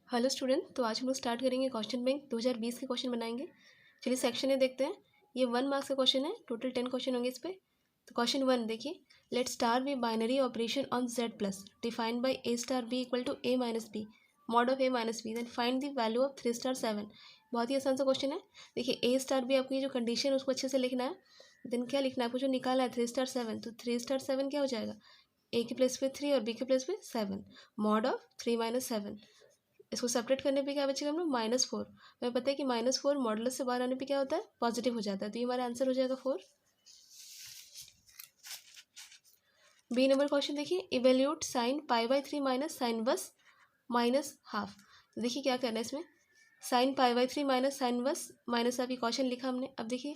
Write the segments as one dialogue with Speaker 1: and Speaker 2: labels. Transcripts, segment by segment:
Speaker 1: Hello student, तो आज हम लोग स्टार्ट करेंगे क्वेश्चन बैंक 2020 के क्वेश्चन बनाएंगे। चलिए सेक्शन ए देखते हैं। ये 1 मार्क्स का क्वेश्चन है, टोटल 10 क्वेश्चन होंगे इस पे। तो क्वेश्चन 1 देखिए, let star be binary operation on Z plus defined by A star B equal to A minus B mod of A minus B, then find the value of 3 star 7। बहुत ही आसान सा question है। देखिए ए star B आपकी जो condition है उसको अच्छे से लिखना है। देन क्या लिखना है, आपको जो निकाला है 3 स्टार 7, तो 3 स्टार 7 क्या हो जाएगा, ए के प्लेस पे 3 और बी के प्लेस पे 7, मॉड ऑफ 3 माइनस 7। इसको सेपरेट करने पे क्या बचेगा हम लोग, -4। हमें पता है कि -4 मॉडुलस से बाहर आने पे क्या होता है, पॉजिटिव हो जाता है। तो ये हमारा आंसर हो जाएगा 4। बी नंबर क्वेश्चन देखिए, इवेल्यूट साइन π/3 माइनस साइन वस माइनस हाफ। तो देखिए क्या करना है इसमें, साइन π/3 माइनस साइन वस माइनस हाफ, ये क्वेश्चन लिखा हमने। अब देखिए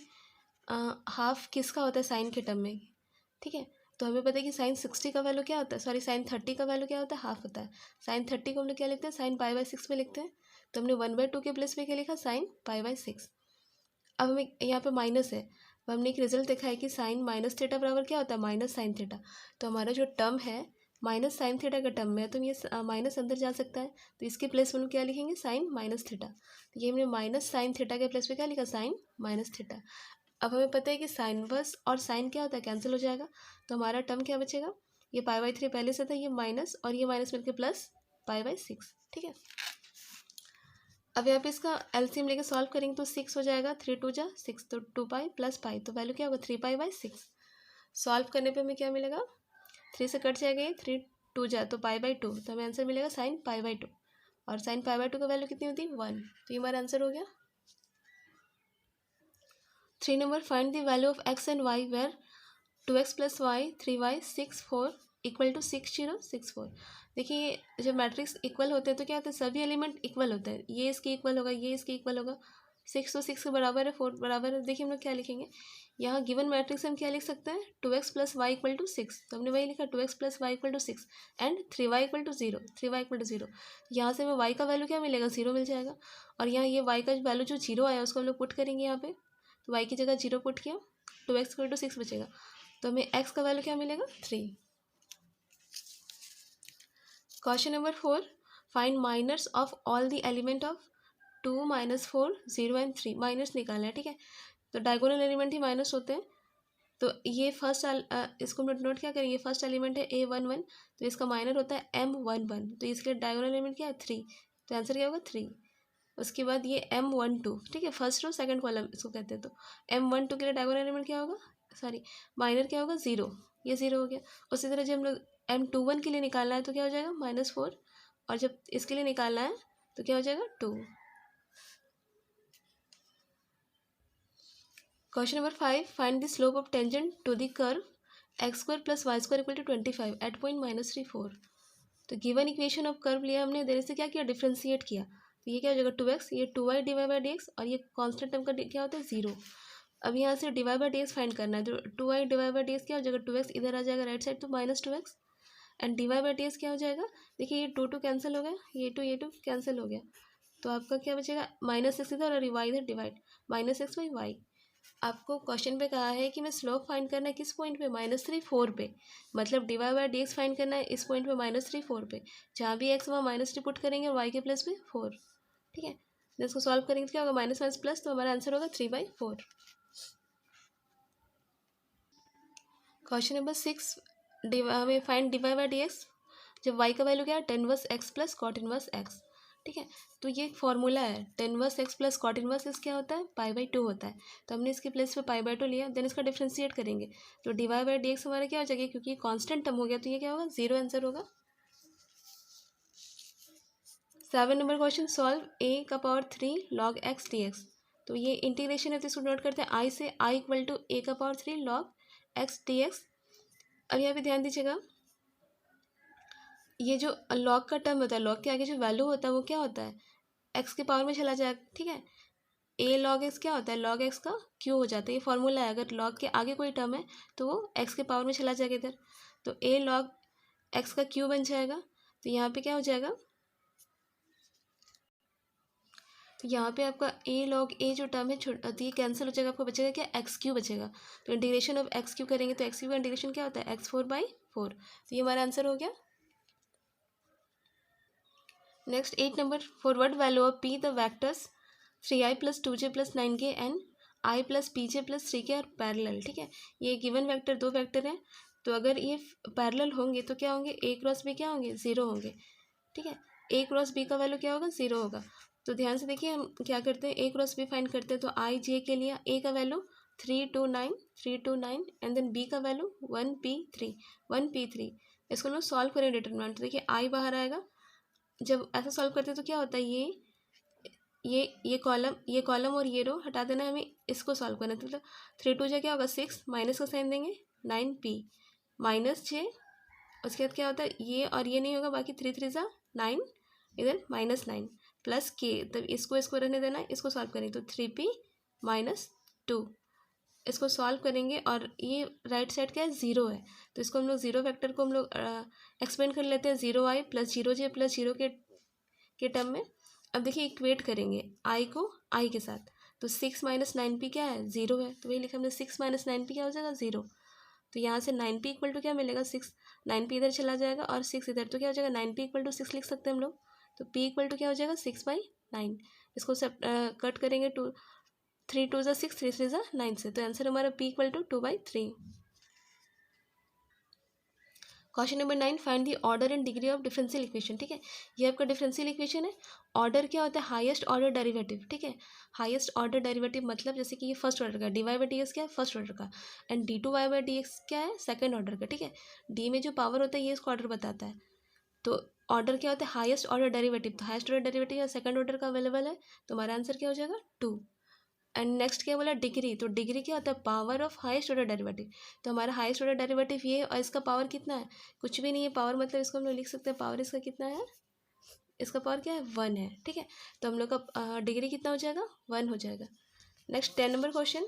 Speaker 1: हाफ किसका होता है, साइन के टर्म में, ठीक है। तो हमें पता है कि साइन 60 का वैल्यू क्या होता है, सॉरी साइन 30 का वैल्यू क्या होता है, हाफ होता है। साइन 30 को हम लोग क्या लिखते हैं, साइन π/6 में लिखते हैं। तो हमने 1/2 के प्लेस में क्या लिखा, साइन π/6। अब हमें यहाँ पे माइनस है, तो हमने एक रिजल्ट देखा है कि साइन माइनस थीटा बराबर क्या होता है, माइनस साइन थीटा। तो हमारा जो टर्म है माइनस साइन थीटा का टर्म में है, तो ये माइनस अंदर जा सकता है। तो इसके प्लेस में हम क्या लिखेंगे, साइन माइनस थीटा। तो ये हमने माइनस साइन थीटा के प्लेस में क्या लिखा, साइन माइनस थीटा। अब हमें पता है कि साइन वर्स और साइन क्या होता है, कैंसिल हो जाएगा। तो हमारा टर्म क्या बचेगा, ये π/3 पहले से था, ये माइनस और ये माइनस मिलकर प्लस π/6, ठीक है। अब यहाँ पे इसका एलसीएम लेके सॉल्व करेंगे तो 6 हो जाएगा, 3 2 जा 6, तो 2π प्लस पाई, तो वैल्यू क्या होगा, 3π/6। सॉल्व करने पे हमें क्या मिलेगा, 3 से कट जाएगा, ये 3 2 जा तो π/2, तो हमें आंसर मिलेगा साइन π/2। और साइन π/2 का वैल्यू कितनी होती है, 1। तो ये हमारा आंसर हो गया। 3 number, find the value of x and y where 2x plus y 3y 6 4 equal to 6 0 6 4। देखिए जब मैट्रिक्स इक्वल होते हैं तो क्या होता है, सभी एलिमेंट इक्वल होते हैं। ये इसके इक्वल होगा, ये इसके इक्वल होगा। 6 तो 6 के बराबर है, 4 बराबर है। देखिए हम लोग क्या लिखेंगे, यहाँ गिवन मैट्रिक्स हम क्या लिख सकते हैं, 2x plus y equal to 6। तो हमने वही लिखा, 2x plus y equal to 6 and 3y equal to 0, 3y equal to 0। यहाँ से हमें y का वैल्यू क्या मिलेगा, 0 मिल जाएगा। और यहाँ ये y का वैल्यू जो 0 आया उसको हम लोग पुट करेंगे यहाँ पे। तो y की जगह 0 पुट किया, 2x इक्वल टू 6 बचेगा। तो हमें x का वैल्यू क्या मिलेगा, 3। Question number 4, find minors of all the element of 2 -4 0 and 3। Minors निकालना है, ठीक है। तो डायगोनल एलिमेंट ही माइनस होते हैं। तो ये फर्स्ट इसको नोट क्या करेंगे, फर्स्ट एलिमेंट है A11, तो इसका माइनर होता है M11, तो इसके डायगोनल एलिमेंट क्या है, 3। तो आंसर क्या होगा, 3। उसके बाद ये M12, ठीक है, फर्स्ट रो सेकंड कॉलम इसको कहते हैं। तो M12 के लिए डायगोनल एलिमेंट क्या होगा, सॉरी माइनर क्या होगा, 0। ये 0 हो गया। उसी तरह जब हम लोग M21 के लिए निकालना है तो क्या हो जाएगा, -4। और जब इसके लिए निकालना है तो क्या हो जाएगा, 2। Question number 5, find the slope of tangent to the curve x² + y² = 25 at point -3 4। तो गिवन इक्वेशन ऑफ कर्व लिया हमने, देने से क्या किया, डिफ्रेंशिएट किया। तो ये क्या हो जाएगा, 2x, ये 2y डिवाइड बाई dx, और ये कांस्टेंट टर्म का क्या होता है, 0। अब यहाँ से डिवाइड बाई dx फाइंड करना है। तो 2y डिवाइड बाई dx क्या हो जाएगा, 2x इधर आ जाएगा राइट साइड, तो -2x and divide by dx क्या हो जाएगा, देखिए ये 2 कैंसिल हो गया, ये 2 कैंसिल हो गया। तो आपका क्या बचेगा, -6 इधर और y इधर डिवाइड, -x/y। आपको क्वेश्चन पे कहा है कि मैं स्लोप फाइंड करना है किस पॉइंट पे, -3 4 पे। मतलब डिवाइड बाई dx फाइंड करना है इस पॉइंट पे, -3 4 पे। जहाँ भी x वहाँ -3 पुट करेंगे और y के प्लेस पे 4, ठीक है। तो इसको सॉल्व करेंगे तो क्या होगा, माइनस माइनस प्लस, तो हमारा आंसर होगा 3/4। क्वेश्चन नंबर 6, हमें फाइंड डिवाइड बाई dx। जब y का वैल्यू क्या है, tan inverse x plus cot inverse x, ठीक है। तो ये एक फॉर्मूला है, tan inverse x plus cot inverse x क्या होता है, π/2 होता है। तो हमने इसके प्लेस पे π/2 लिया, देन इसका डिफ्रेंशिएट करेंगे तो डिवाइड बाई dx हमारा क्या हो जाएगा, क्योंकि कांस्टेंट टर्म हो गया तो ये क्या होगा, 0 आंसर होगा। 7 number question, solve a⁻3 log x dx। तो ये इंटीग्रेशन है, तो इसको नोट करते हैं, i से i equal to a⁻3 log x dx। अब यहाँ पे ध्यान दीजिएगा, ये जो लॉग का टर्म होता है, लॉग के आगे जो वैल्यू होता है वो क्या होता है, एक्स के पावर में चला जाएगा, ठीक है। ए लॉग एक्स क्या होता है, लॉग एक्स का क्यू हो जाता है। ये फॉर्मूला है, अगर लॉग के आगे कोई टर्म है तो वो एक्स के पावर में चला जाएगा इधर, तो ए लॉग एक्स का क्यू बन जाएगा। तो यहाँ पे क्या हो जाएगा, तो यहाँ पे आपका ए लॉग ए जो टर्म है तो ये कैंसिल हो जाएगा, आपको बचेगा क्या, एक्स क्यू बचेगा। तो इंटीग्रेशन ऑफ एक्स क्यू करेंगे तो एक्स क्यू का इंटीग्रेशन क्या होता है, x4/4। तो ये हमारा आंसर हो गया। Next 8 number, for what value of P the vectors 3i plus 2j plus 9k and i plus pj plus 3k are parallel. ठीक है, ये गिवन वेक्टर दो वेक्टर हैं, तो अगर ये पैरेलल होंगे तो क्या होंगे, ए क्रॉस बी क्या होंगे, ज़ीरो होंगे। ठीक है, ए क्रॉस बी का वैल्यू क्या होगा, ज़ीरो होगा। तो ध्यान से देखिए हम क्या करते हैं, ए क्रॉस बी फाइंड करते हैं। तो आई जे के लिए ए का वैल्यू 329 एंड देन बी का वैल्यू 1p3 इसको हम लोग सॉल्व करें डिटरमिनेंट। तो देखिए आई बाहर आएगा, जब ऐसा सॉल्व करते हैं तो क्या होता है, ये कॉलम और ये रो हटा देना है हमें, इसको सॉल्व करना है। तो मतलब 3 2 जा क्या होगा 6, माइनस का साइन देंगे 9p माइनस j, उसके बाद क्या होता है ये और ये नहीं होगा, बाकी 3 3 जा 9, इधर -9 प्लस k, तब इसको रहने देना है, इसको सॉल्व करेंगे तो 3p माइनस 2, इसको सॉल्व करेंगे और ये राइट साइड क्या है, ज़ीरो है। तो इसको हम लोग ज़ीरो वेक्टर को हम लोग एक्सपेंड कर लेते हैं, 0i प्लस 0j प्लस 0 के टर्म में। अब देखिए इक्वेट करेंगे आई को आई के साथ, तो 6 माइनस 9p क्या है, ज़ीरो है। तो वही लिखा हमने, 6 माइनस 9p क्या हो जाएगा, ज़ीरो। तो यहाँ से 9p इक्वल टू क्या मिलेगा, 6, 9p इधर चला जाएगा और 6 इधर, तो क्या हो जाएगा 9p इक्वल टू 6 लिख सकते हैं हम लोग। तो p इक्वल टू क्या हो जाएगा 6/9, इसको सब कट करेंगे, 3 2 जा 6, 3 3 जा 9 से, तो आंसर हमारा p equal to 2/3। Question number 9, find the order and degree of differential equation. ठीक है, ये आपका डिफरेंशियल इक्वेशन है। ऑर्डर क्या होता है, हाईएस्ट ऑर्डर डेरिवेटिव। ठीक है, हाईएस्ट ऑर्डर डेरिवेटिव मतलब जैसे कि ये फर्स्ट ऑर्डर का, D Y by D x क्या है, फर्स्ट ऑर्डर का, and D two Y by D x क्या है, सेकंड ऑर्डर का। ठीक है, डी में जो पावर होता है ये इसको ऑर्डर बताता है। तो ऑर्डर क्या होता है, हाईएस्ट ऑर्डर डेरिवेटिव। तो हाईएस्ट ऑर्डर डेरिवेटिव या सेकंड ऑर्डर का अवेलेबल है, तो हमारा आंसर क्या हो जाएगा 2। एंड नेक्स्ट क्या बोला, डिग्री। तो डिग्री क्या होता है, power of highest order derivative. तो हमारा हाईएस्ट ऑर्डर डेरिवेटिव ये है और इसका पावर कितना है, कुछ भी नहीं है पावर, मतलब इसको हम लोग लिख सकते हैं पावर इसका कितना है, इसका पावर क्या है 1 है। ठीक है, तो हम लोग का डिग्री कितना हो जाएगा, 1 हो जाएगा। Next 10 number question,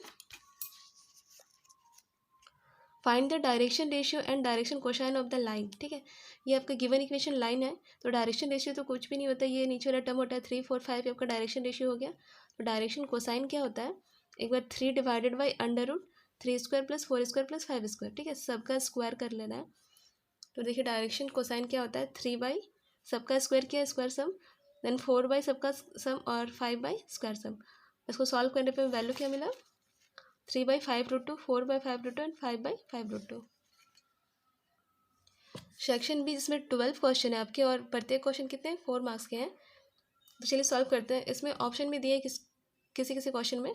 Speaker 1: find the direction ratio and direction cosine of the line. ठीक है, ये आपका गिवन इक्वेशन लाइन है। तो डायरेक्शन रेशियो तो कुछ भी नहीं होता, ये नीचे वाला टर्म होता है 3 4 5, आपका डायरेक्शन रेशियो हो गया। तो डायरेक्शन कोसाइन क्या होता है, एक बार 3 डिवाइडेड बाई √3² प्लस 4² प्लस 5²। ठीक है, सबका स्क्वायर कर लेना है। तो देखिए डायरेक्शन कोसाइन क्या होता है, 3 बाई सबका स्क्वायर किया, स्क्वायर सम, देन 4 बाई सबका सम और 5 बाई स्क्वायर सम। इसको सॉल्व करने पे वैल्यू क्या मिला, 3/5√2, 4/5√2 एंड 5/5√2। सेक्शन बी जिसमें 12 क्वेश्चन है आपके, और प्रत्येक क्वेश्चन कितने हैं, 4 मार्क्स के हैं। तो चलिए सॉल्व करते हैं। इसमें ऑप्शन भी दिए किसी किसी क्वेश्चन में।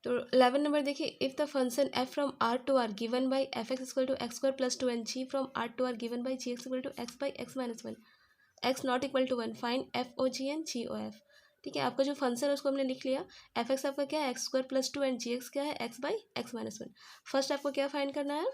Speaker 1: तो 11 नंबर देखिए, if the function f from r to r given by fx equal to x square plus 2 and g from r to r given by gx equal to x by x minus 1, x not equal to 1, find F O G and G O F. ठीक है, आपका जो function है उसको हमने लिख लिया, F x आपका क्या है, X square plus 2 and G X क्या है, x by x minus 1। First आपको क्या फाइंड करना है,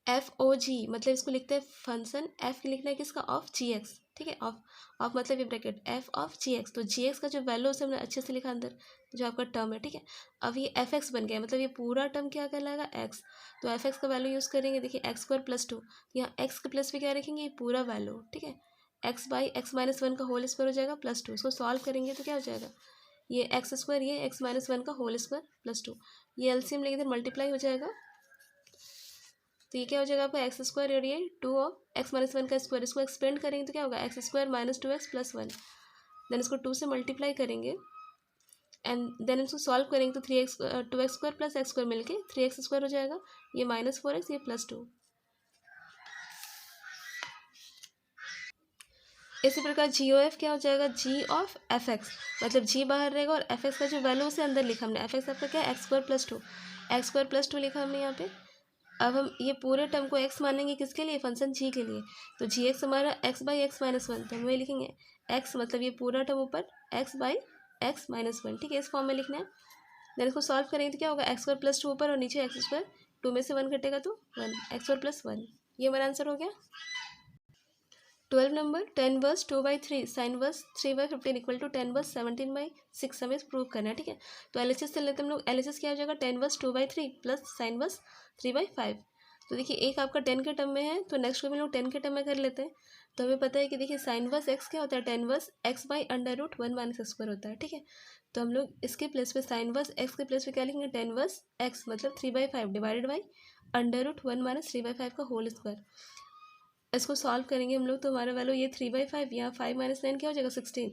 Speaker 1: एफ ओ जी, मतलब इसको लिखते हैं फंक्शन, एफ लिखना है किसका, ऑफ जी एक्स। ठीक है, ऑफ मतलब ये bracket F of G X. तो जी एक्स का जो वैल्यू है हमने अच्छे से लिखा अंदर, जो आपका टर्म है। ठीक है, अब ये एफ एक्स बन गया, मतलब ये पूरा टर्म क्या कहलाएगा, एक्स। तो एफ एक्स का वैल्यू यूज़ करेंगे, देखिए एक्स स्क्वायर प्लस 2, यहाँ एक्स के प्लस भी क्या रखेंगे, ये पूरा वैल्यू। ठीक है, एक्स बाई एक्स माइनस 1 का होल स्क्वायर हो जाएगा प्लस 2, इसको सॉल्व करेंगे तो क्या हो जाएगा, ये एक्स स्क्वायर, ये एक्स माइनस 1 का होल स्क्वायर प्लस 2, ये एलसीएम लेके इधर मल्टीप्लाई हो जाएगा। तो ये क्या हो जाएगा आपका एक्स स्क्वायर और ये 2 ऑफ एक्स माइनस 1 का स्क्वायर, इसको एक्सपेंड करेंगे तो क्या होगा, X square minus 2x plus 1, then इसको 2 से मल्टीप्लाई करेंगे एंड देन इसको सॉल्व करेंगे तो 2x square plus x square मिलके 3x स्क्वायर हो जाएगा, ये -4x, ये +2। इसी प्रकार जी ओ एफ क्या हो जाएगा, जी ऑफ एफ एक्स, मतलब जी बाहर रहेगा और एफ एक्स का जो वैल्यू उसे अंदर लिखा हमने, एफ एक्स आपका क्या है, X square plus 2, x square plus 2 लिखा हमने यहाँ पे। अब हम ये पूरे टर्म को x मानेंगे किसके लिए, फंक्शन g के लिए। तो जी एक्स हमारा x बाई एक्स माइनस 1, तो हम वही लिखेंगे x, मतलब ये पूरा टर्म ऊपर x बाई एक्स माइनस 1। ठीक है, इस फॉर्म में लिखना है। देन इसको सॉल्व करेंगे तो क्या होगा, एक्स स्क्वायर प्लस 2 ऊपर और नीचे एक्स स्क्वायर, 2 में से 1 घटेगा तो 1, एक्स स्क्वायर प्लस 1, ये हमारा आंसर हो गया। 12 number, 10 verse 2/3 sine verse 3/15 equal to 10 verse 17/6 हमें प्रूव करना है। ठीक है, तो एलएचएस से लेते हैं हम लोग, एलएचएस क्या हो जाएगा, 10 वर्स 2/3 प्लस साइन वर्स 3/5। तो देखिए एक आपका 10 के टर्म में है, तो नेक्स्ट को भी लोग 10 के टर्म में कर लेते हैं। तो हमें पता है कि देखिए साइन वर्स एक्स क्या होता है, 10 verse x by √1 minus square होता है। ठीक है, तो हम लोग इसके प्लेस पे साइन वर्स एक्स के प्लेस पे क्या लिखेंगे, 10 वर्स x मतलब 3/5 डिवाइडेड बाई √1 माइनस 3/5 का होल स्क्वायर। इसको सॉल्व करेंगे हम लोग तो हमारा वैल्यू ये 3/5, यहाँ 5 - 9 क्या हो जाएगा 16।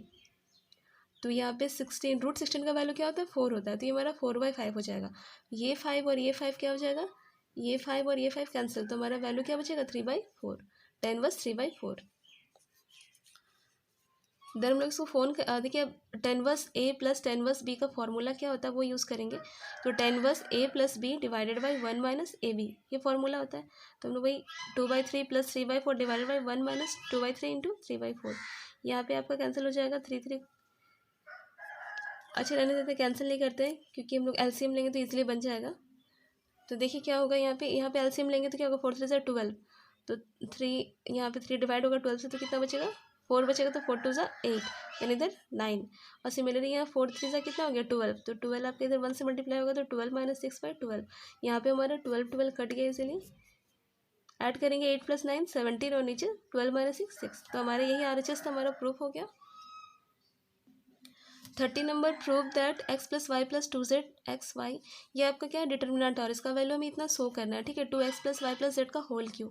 Speaker 1: तो यहाँ पे 16 √16 का वैल्यू क्या होता है 4 होता है, तो ये हमारा 4/5 हो जाएगा। ये 5 और ये 5 क्या हो जाएगा, ये 5 और ये 5 कैंसिल, तो हमारा वैल्यू क्या बचेगा 3/4। tan inverse 3/4। देन हम लोग इसको फोन देखिए अब tan inverse A plus tan inverse B का फॉर्मूला क्या होता है वो यूज़ करेंगे। तो tan inverse A plus B divided by 1 minus AB ये फॉर्मूला होता है। तो हम लोग वही 2/3 plus 3/4 divided by 1 minus 2/3 into 3/4। यहाँ पे आपका कैंसिल हो जाएगा 3 अच्छा रहने देते, कैंसिल नहीं करते हैं क्योंकि हम लोग एलसीएम लेंगे तो इजीली बन जाएगा। तो देखिए क्या होगा, यहाँ पे एलसीएम लेंगे तो क्या होगा 4 3 12। तो 3 यहाँ पे 3 डिवाइड होगा 12 से तो कितना बचेगा 4 बचेगा, तो 4 2 8 यानी इधर 9। और सिमिलरली यहाँ 4 3 कितना हो गया 12, तो 12 आपके इधर 1 से मल्टीप्लाई होगा तो 12 - 6/12। यहाँ पे हमारा 12 कट गया, इसीलिए ऐड करेंगे 8 + 9 17 और नीचे 12 - 6 6। तो हमारा यही RHS था, हमारा प्रूफ हो गया। 30 number prove that x + y + 2zxy, ये आपका क्या है डिटर्मिनेंट और इसका वैल्यू हमें इतना शो करना है, ठीक है। 2x + y + z का होल क्यूब।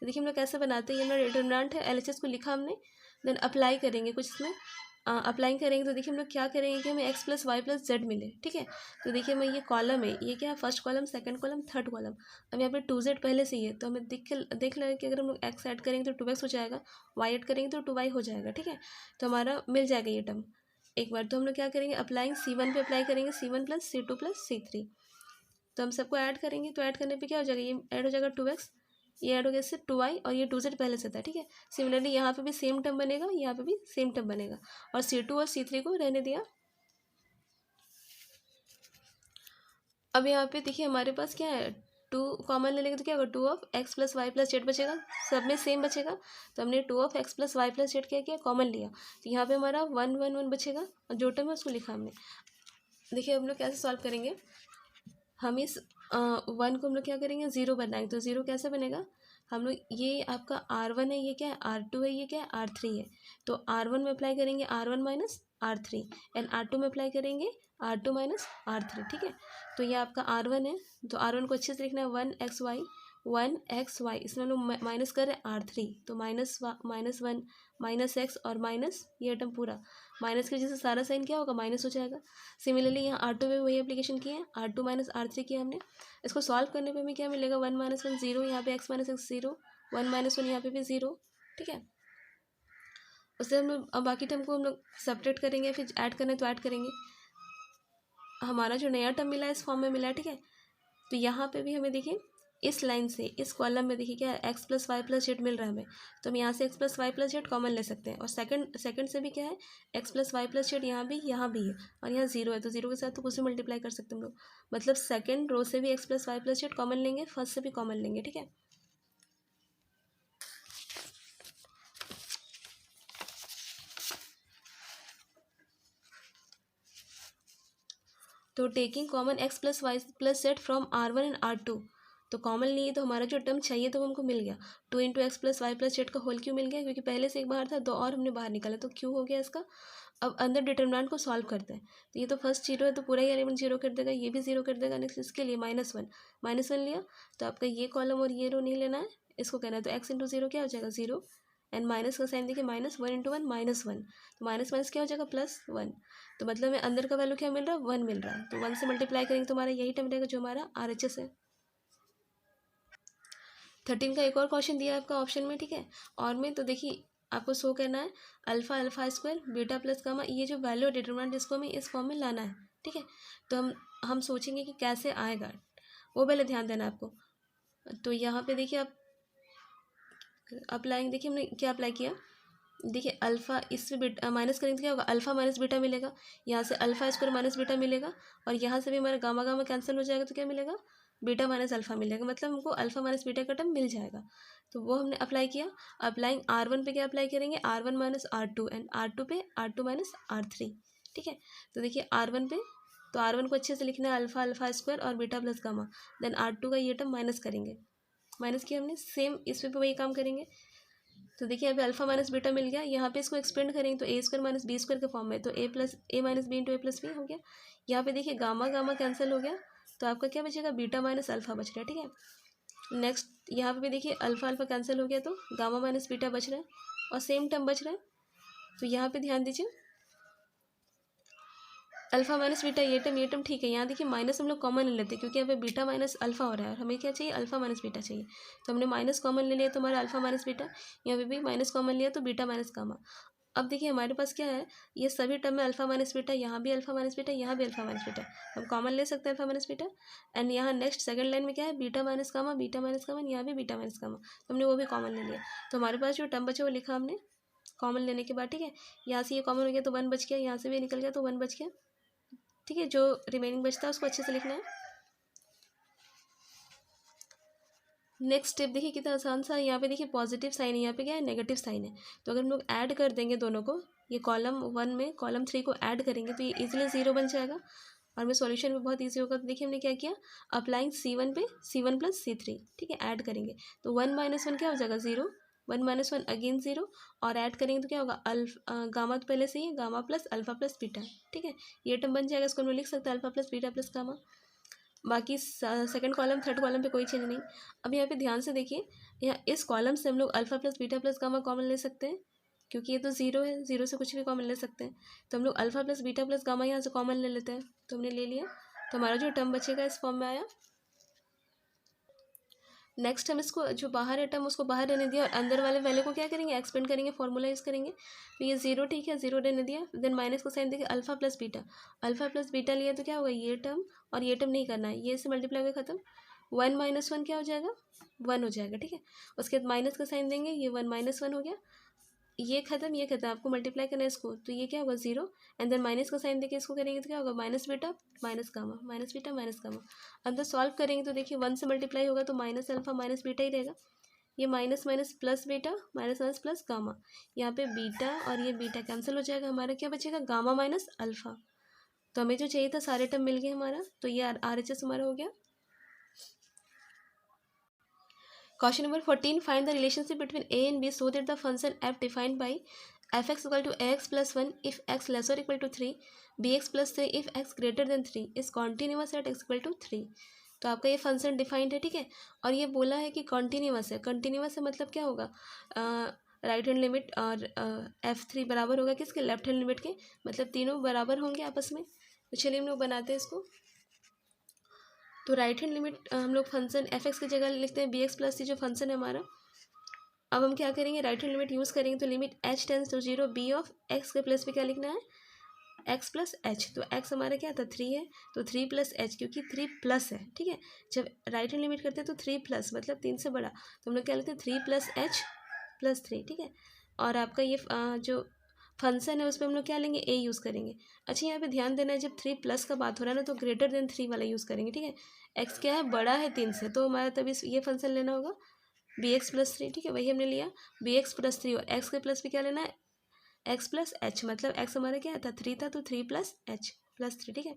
Speaker 1: तो देखिए हम लोग कैसे बनाते हैं, ये हमारा डिटर्मिनेंट है, LHS को लिखा हमने। देन अप्लाई करेंगे कुछ इसमें, अप्लाई करेंगे तो देखिए हम लोग क्या करेंगे कि हमें x + y + z मिले, ठीक है। तो देखिए मैं ये कॉलम है, ये क्या है first column, second column, third column. अब यहाँ पे 2z पहले से ही है तो हमें देख लगे कि अगर हम लोग x ऐड करेंगे तो 2x हो जाएगा, y ऐड करेंगे तो 2y हो जाएगा, ठीक है। तो हमारा मिल जाएगा ये टर्म। एक बार तो हम लोग क्या करेंगे अप्लाइंग C1 पे अप्लाई करेंगे C1 + C2 + C3। तो हम सबको ऐड करेंगे, तो ऐड करने पे क्या हो जाएगा, ये ऐड हो जाएगा 2x, ये ऐड हो गया इससे 2y और ये 2z पहले से था, ठीक है। सिमिलरली यहाँ पे भी सेम टर्म बनेगा, यहाँ पे भी सेम टर्म बनेगा, और C2 और C3 को रहने दिया। अब यहाँ पे देखिए हमारे पास क्या है 2 कॉमन ले लेंगे तो क्या होगा 2 ऑफ x + y + z बचेगा, सब में सेम बचेगा। तो हमने 2 ऑफ x + y + z क्या किया कॉमन लिया, तो यहाँ पे हमारा 1 1 1 बचेगा और जो टर्म है उसको लिखा हमने। देखिए हम लोग कैसे सॉल्व करेंगे, हम इस 1 को हम लोग क्या करेंगे 0 बनाएंगे। तो 0 कैसे बनेगा, हम लोग ये आपका R1 है, ये क्या है R2 है, ये क्या है R3 है। तो R1 में अप्लाई करेंगे R1 - R3 एंड R2 में अप्लाई करेंगे R2 - R3, ठीक है। तो ये आपका R1 है, तो R1 को अच्छे से लिखना है 1xy इसमें हम लोग माइनस कर रहे हैं R3, तो -1 -x और माइनस ये टर्म पूरा माइनस की वजह से सारा साइन क्या होगा माइनस हो जाएगा। सिमिलरली यहाँ R2 में वही एप्लीकेशन किए हैं, R2 - R3 किया हमने। इसको सॉल्व करने पे हमें क्या मिलेगा 1 - 1 0, यहाँ पे x - x 0, 1 - 1 यहाँ पे भी 0, ठीक है। उससे हम लोग अब बाकी टर्म को हम लोग सब्ट्रैक्ट करेंगे, फिर ऐड करना है तो ऐड करेंगे। हमारा जो नया टर्म मिला है इस फॉर्म में मिला है, ठीक है। तो यहाँ पे भी हमें देखिए इस लाइन से इस कॉलम में देखिए क्या है x + y + z मिल रहा है हमें, तो हम यहाँ से x + y + z कॉमन ले सकते हैं। और सेकंड से भी क्या है x + y + z यहाँ भी है और यहाँ 0 है, तो 0 के साथ तो कुछ भी मल्टीप्लाई कर सकते हैं हम लोग। मतलब सेकंड रो से भी x + y + z कॉमन लेंगे, फर्स्ट से भी कॉमन लेंगे, ठीक है। तो taking common x + y + z from R1 and R2, तो कॉमन लिए तो हमारा जो टर्म चाहिए तो वो हमको मिल गया। 2 × x + y + z का होल क्यों मिल गया, क्योंकि पहले से एक बाहर था, 2 और हमने बाहर निकाला तो क्यों हो गया इसका। अब अंदर डिटर्मिनेंट को सॉल्व करते हैं, तो ये तो फर्स्ट 0 है तो पूरा ही एलिमेंट 0 कर देगा, ये भी 0 कर देगा। नेक्स्ट इसके लिए -1 लिया, तो आपका ये कॉलम और ये रो नहीं लेना है, इसको कहना है। तो x × 0 क्या हो जाएगा 0 एंड माइनस का साइन देखिए -1 × 1 -1, तो माइनस क्या हो जाएगा +1। तो मतलब हमें अंदर का वैल्यू क्या मिल रहा है 1 मिल रहा है, तो 1 से मल्टीप्लाई करेंगे तो हमारा यही टर्म रहेगा जो हमारा RHS है। 13 का एक और क्वेश्चन दिया है आपका ऑप्शन में, ठीक है। और में तो देखिए आपको शो करना है α² बीटा प्लस गामा, ये जो वैल्यू डिटरमिनेंट इसको हमें इस फॉर्म में लाना है, ठीक है। तो हम सोचेंगे कि कैसे आएगा, वो पहले ध्यान देना आपको। तो यहाँ पे देखिए आप अप्लाई, देखिए हमने क्या अप्लाई किया, देखिए अल्फ़ा इससे बीटा माइनस करेंगे तो क्या होगा अल्फ़ा - बीटा मिलेगा, यहाँ से α² - बीटा मिलेगा, और यहाँ से भी हमारा गामा कैंसिल हो जाएगा तो क्या मिलेगा बीटा - अल्फ़ा मिलेगा, मतलब हमको अल्फ़ा - बीटा का टर्म मिल जाएगा। तो वो हमने अप्लाई किया। अप्लाइंग R1 पे क्या अप्लाई करेंगे R1 - R2 एंड R2 पे R2 - R3, ठीक है। तो देखिए R1 पे, तो R1 को अच्छे से लिखना है α² और beta plus gamma, then R2 का ये टर्म माइनस करेंगे, माइनस किया हमने, सेम इस पे वही काम करेंगे। तो देखिए अभी अल्फा - बीटा मिल गया, यहाँ पे इसको एक्सपेंड करेंगे तो a² - b² के फॉर्म में, तो a - b × a + b हो गया। यहाँ पे देखिए गामा कैंसिल हो गया, तो आपका क्या बचेगा बीटा - अल्फा बच रहा है, ठीक है। नेक्स्ट यहाँ पे भी देखिए अल्फा अल्फा कैंसिल हो गया तो गामा माइनस बीटा बच रहा है और सेम टर्म बच रहा है। तो यहाँ पे ध्यान दीजिए अल्फा माइनस बीटा ये टर्म ठीक है। यहाँ देखिए माइनस हम लोग कॉमन ले लेते हैं क्योंकि यहाँ पे बीटा माइनस अल्फा हो रहा है और हमें क्या चाहिए अल्फा माइनस बीटा चाहिए। तो हमने माइनस कॉमन ले लिया तो हमारा अल्फा माइनस बीटा, यहाँ पे भी माइनस कॉमन लिया तो बीटा माइनस गामा। अब देखिए हमारे पास क्या है, ये सभी टर्म में अल्फा माइनस बीटा, यहाँ भी अल्फा माइनस बीटा, यहाँ भी अल्फा माइनस बीटा, हम कॉमन ले सकते हैं अल्फा माइनस बीटा। एंड यहाँ नेक्स्ट सेकंड लाइन में क्या है beta minus gamma, beta minus gamma, यहाँ भी बीटा माइनस गामा, तो हमने वो भी कॉमन ले लिया। तो हमारे पास जो टर्म बचा वो लिखा हमने कॉमन लेने के बाद, ठीक है। यहाँ से ये कॉमन हो गया तो 1 बच गया, यहाँ से भी निकल गया तो 1 बच गया, ठीक है। जो रिमेनिंग बचता है उसको अच्छे से लिखना है। नेक्स्ट स्टेप देखिए कितना आसान सा है। यहाँ पे देखिए पॉजिटिव साइन है, यहाँ पे क्या है नेगेटिव साइन है। तो अगर हम लोग ऐड कर देंगे दोनों को, ये कॉलम 1 में कॉलम 3 को ऐड करेंगे तो ये इजीली 0 बन जाएगा और में सॉल्यूशन भी बहुत इजी होगा। तो देखिए हमने क्या किया, अप्लाइंग C1 पे C1 प्लस C3, ठीक है, ऐड करेंगे तो 1 माइनस 1 क्या हो जाएगा 0, 1 माइनस 1 अगेन 0 और ऐड करेंगे तो क्या होगा गामा तो पहले से ही gamma plus alpha plus beta, ठीक है। ये टर्म बन जाएगा, इसको हम लिख सकते हैं alpha plus beta plus gamma. बाकी सेकंड कॉलम थर्ड कॉलम पे कोई चेंज नहीं। अब यहाँ पे ध्यान से देखिए, यहाँ इस कॉलम से हम लोग alpha plus beta plus gamma common ले सकते हैं क्योंकि ये तो 0 है, 0 से कुछ भी कॉमन ले सकते हैं। तो हम लोग alpha plus beta plus gamma यहाँ से कॉमन ले लेते हैं, तो हमने ले लिया। तो हमारा जो टर्म बचेगा इस फॉर्म में आया। नेक्स्ट हम इसको जो बाहर है टर्म उसको बाहर रहने दिया और अंदर वाले वैल्यू को क्या करेंगे एक्सपेंड करेंगे, फॉर्मूला यूज़ करेंगे। तो ये 0 ठीक है, 0 रहने दिया। देन माइनस को साइन देखिए अल्फा प्लस बीटा लिया तो क्या होगा ये टर्म और ये टर्म नहीं करना है, ये से मल्टीप्लाई होकर खत्म। 1 माइनस 1 क्या हो जाएगा 1 हो जाएगा, ठीक है। उसके बाद माइनस का साइन देंगे, ये 1 माइनस 1 हो गया, ये खत्म ये खत्म, आपको मल्टीप्लाई करना है इसको तो ये क्या होगा 0। एंड देन माइनस का साइन देके इसको करेंगे तो क्या होगा minus beta minus gamma, minus beta minus gamma. अंदर सॉल्व करेंगे तो देखिए 1 से मल्टीप्लाई होगा तो माइनस अल्फा माइनस बीटा ही रहेगा। ये minus minus plus beta minus minus plus gamma, यहाँ पे बीटा और ये बीटा कैंसिल हो जाएगा, हमारा क्या बचेगा गामा माइनस अल्फा। तो हमें जो चाहिए था सारे टर्म मिल गए हमारा, तो ये RHS हमारा हो गया। Question number 14. Find the relationship between A and B so that the function f defined by fx equal to ax plus 1 if x less or equal to 3, bx plus 3 if x greater than 3 is continuous at x equal to 3। तो आपका ये function defined है, ठीक है। और ये बोला है कि कॉन्टीन्यूअस है। कॉन्टीन्यूअस है मतलब क्या होगा, राइट हैंड लिमिट और F3 बराबर होगा किसके लेफ्ट हैंड लिमिट के, मतलब तीनों बराबर होंगे आपस में। तो चलिए हम लोग बनाते हैं इसको। तो राइट हैंड लिमिट हम लोग फंक्शन f(x) की जगह लिखते हैं bx प्लस c जो फंक्शन है हमारा। अब हम क्या करेंगे राइट हैंड लिमिट यूज़ करेंगे तो limit h tends to 0 b of x के प्लस पे क्या लिखना है x प्लस h। तो x हमारा क्या था 3 है तो 3 प्लस h क्योंकि 3 प्लस है, ठीक है। जब राइट हैंड लिमिट करते हैं तो 3 प्लस मतलब 3 से बड़ा, तो हम लोग क्या लिखते हैं 3 प्लस h प्लस 3, ठीक है। और आपका ये जो फंक्शन है उस पर हम लोग क्या लेंगे a यूज़ करेंगे। अच्छा यहाँ पे ध्यान देना है जब 3 प्लस का बात हो रहा है ना तो ग्रेटर देन 3 वाला यूज़ करेंगे, ठीक है। x क्या है बड़ा है 3 से, तो हमारा तब इस ये फंक्शन लेना होगा bx प्लस 3, ठीक है। वही हमने लिया bx प्लस 3 और x के प्लस पे क्या लेना है x प्लस h, मतलब x हमारा क्या था 3 था तो 3 प्लस h प्लस 3, ठीक है।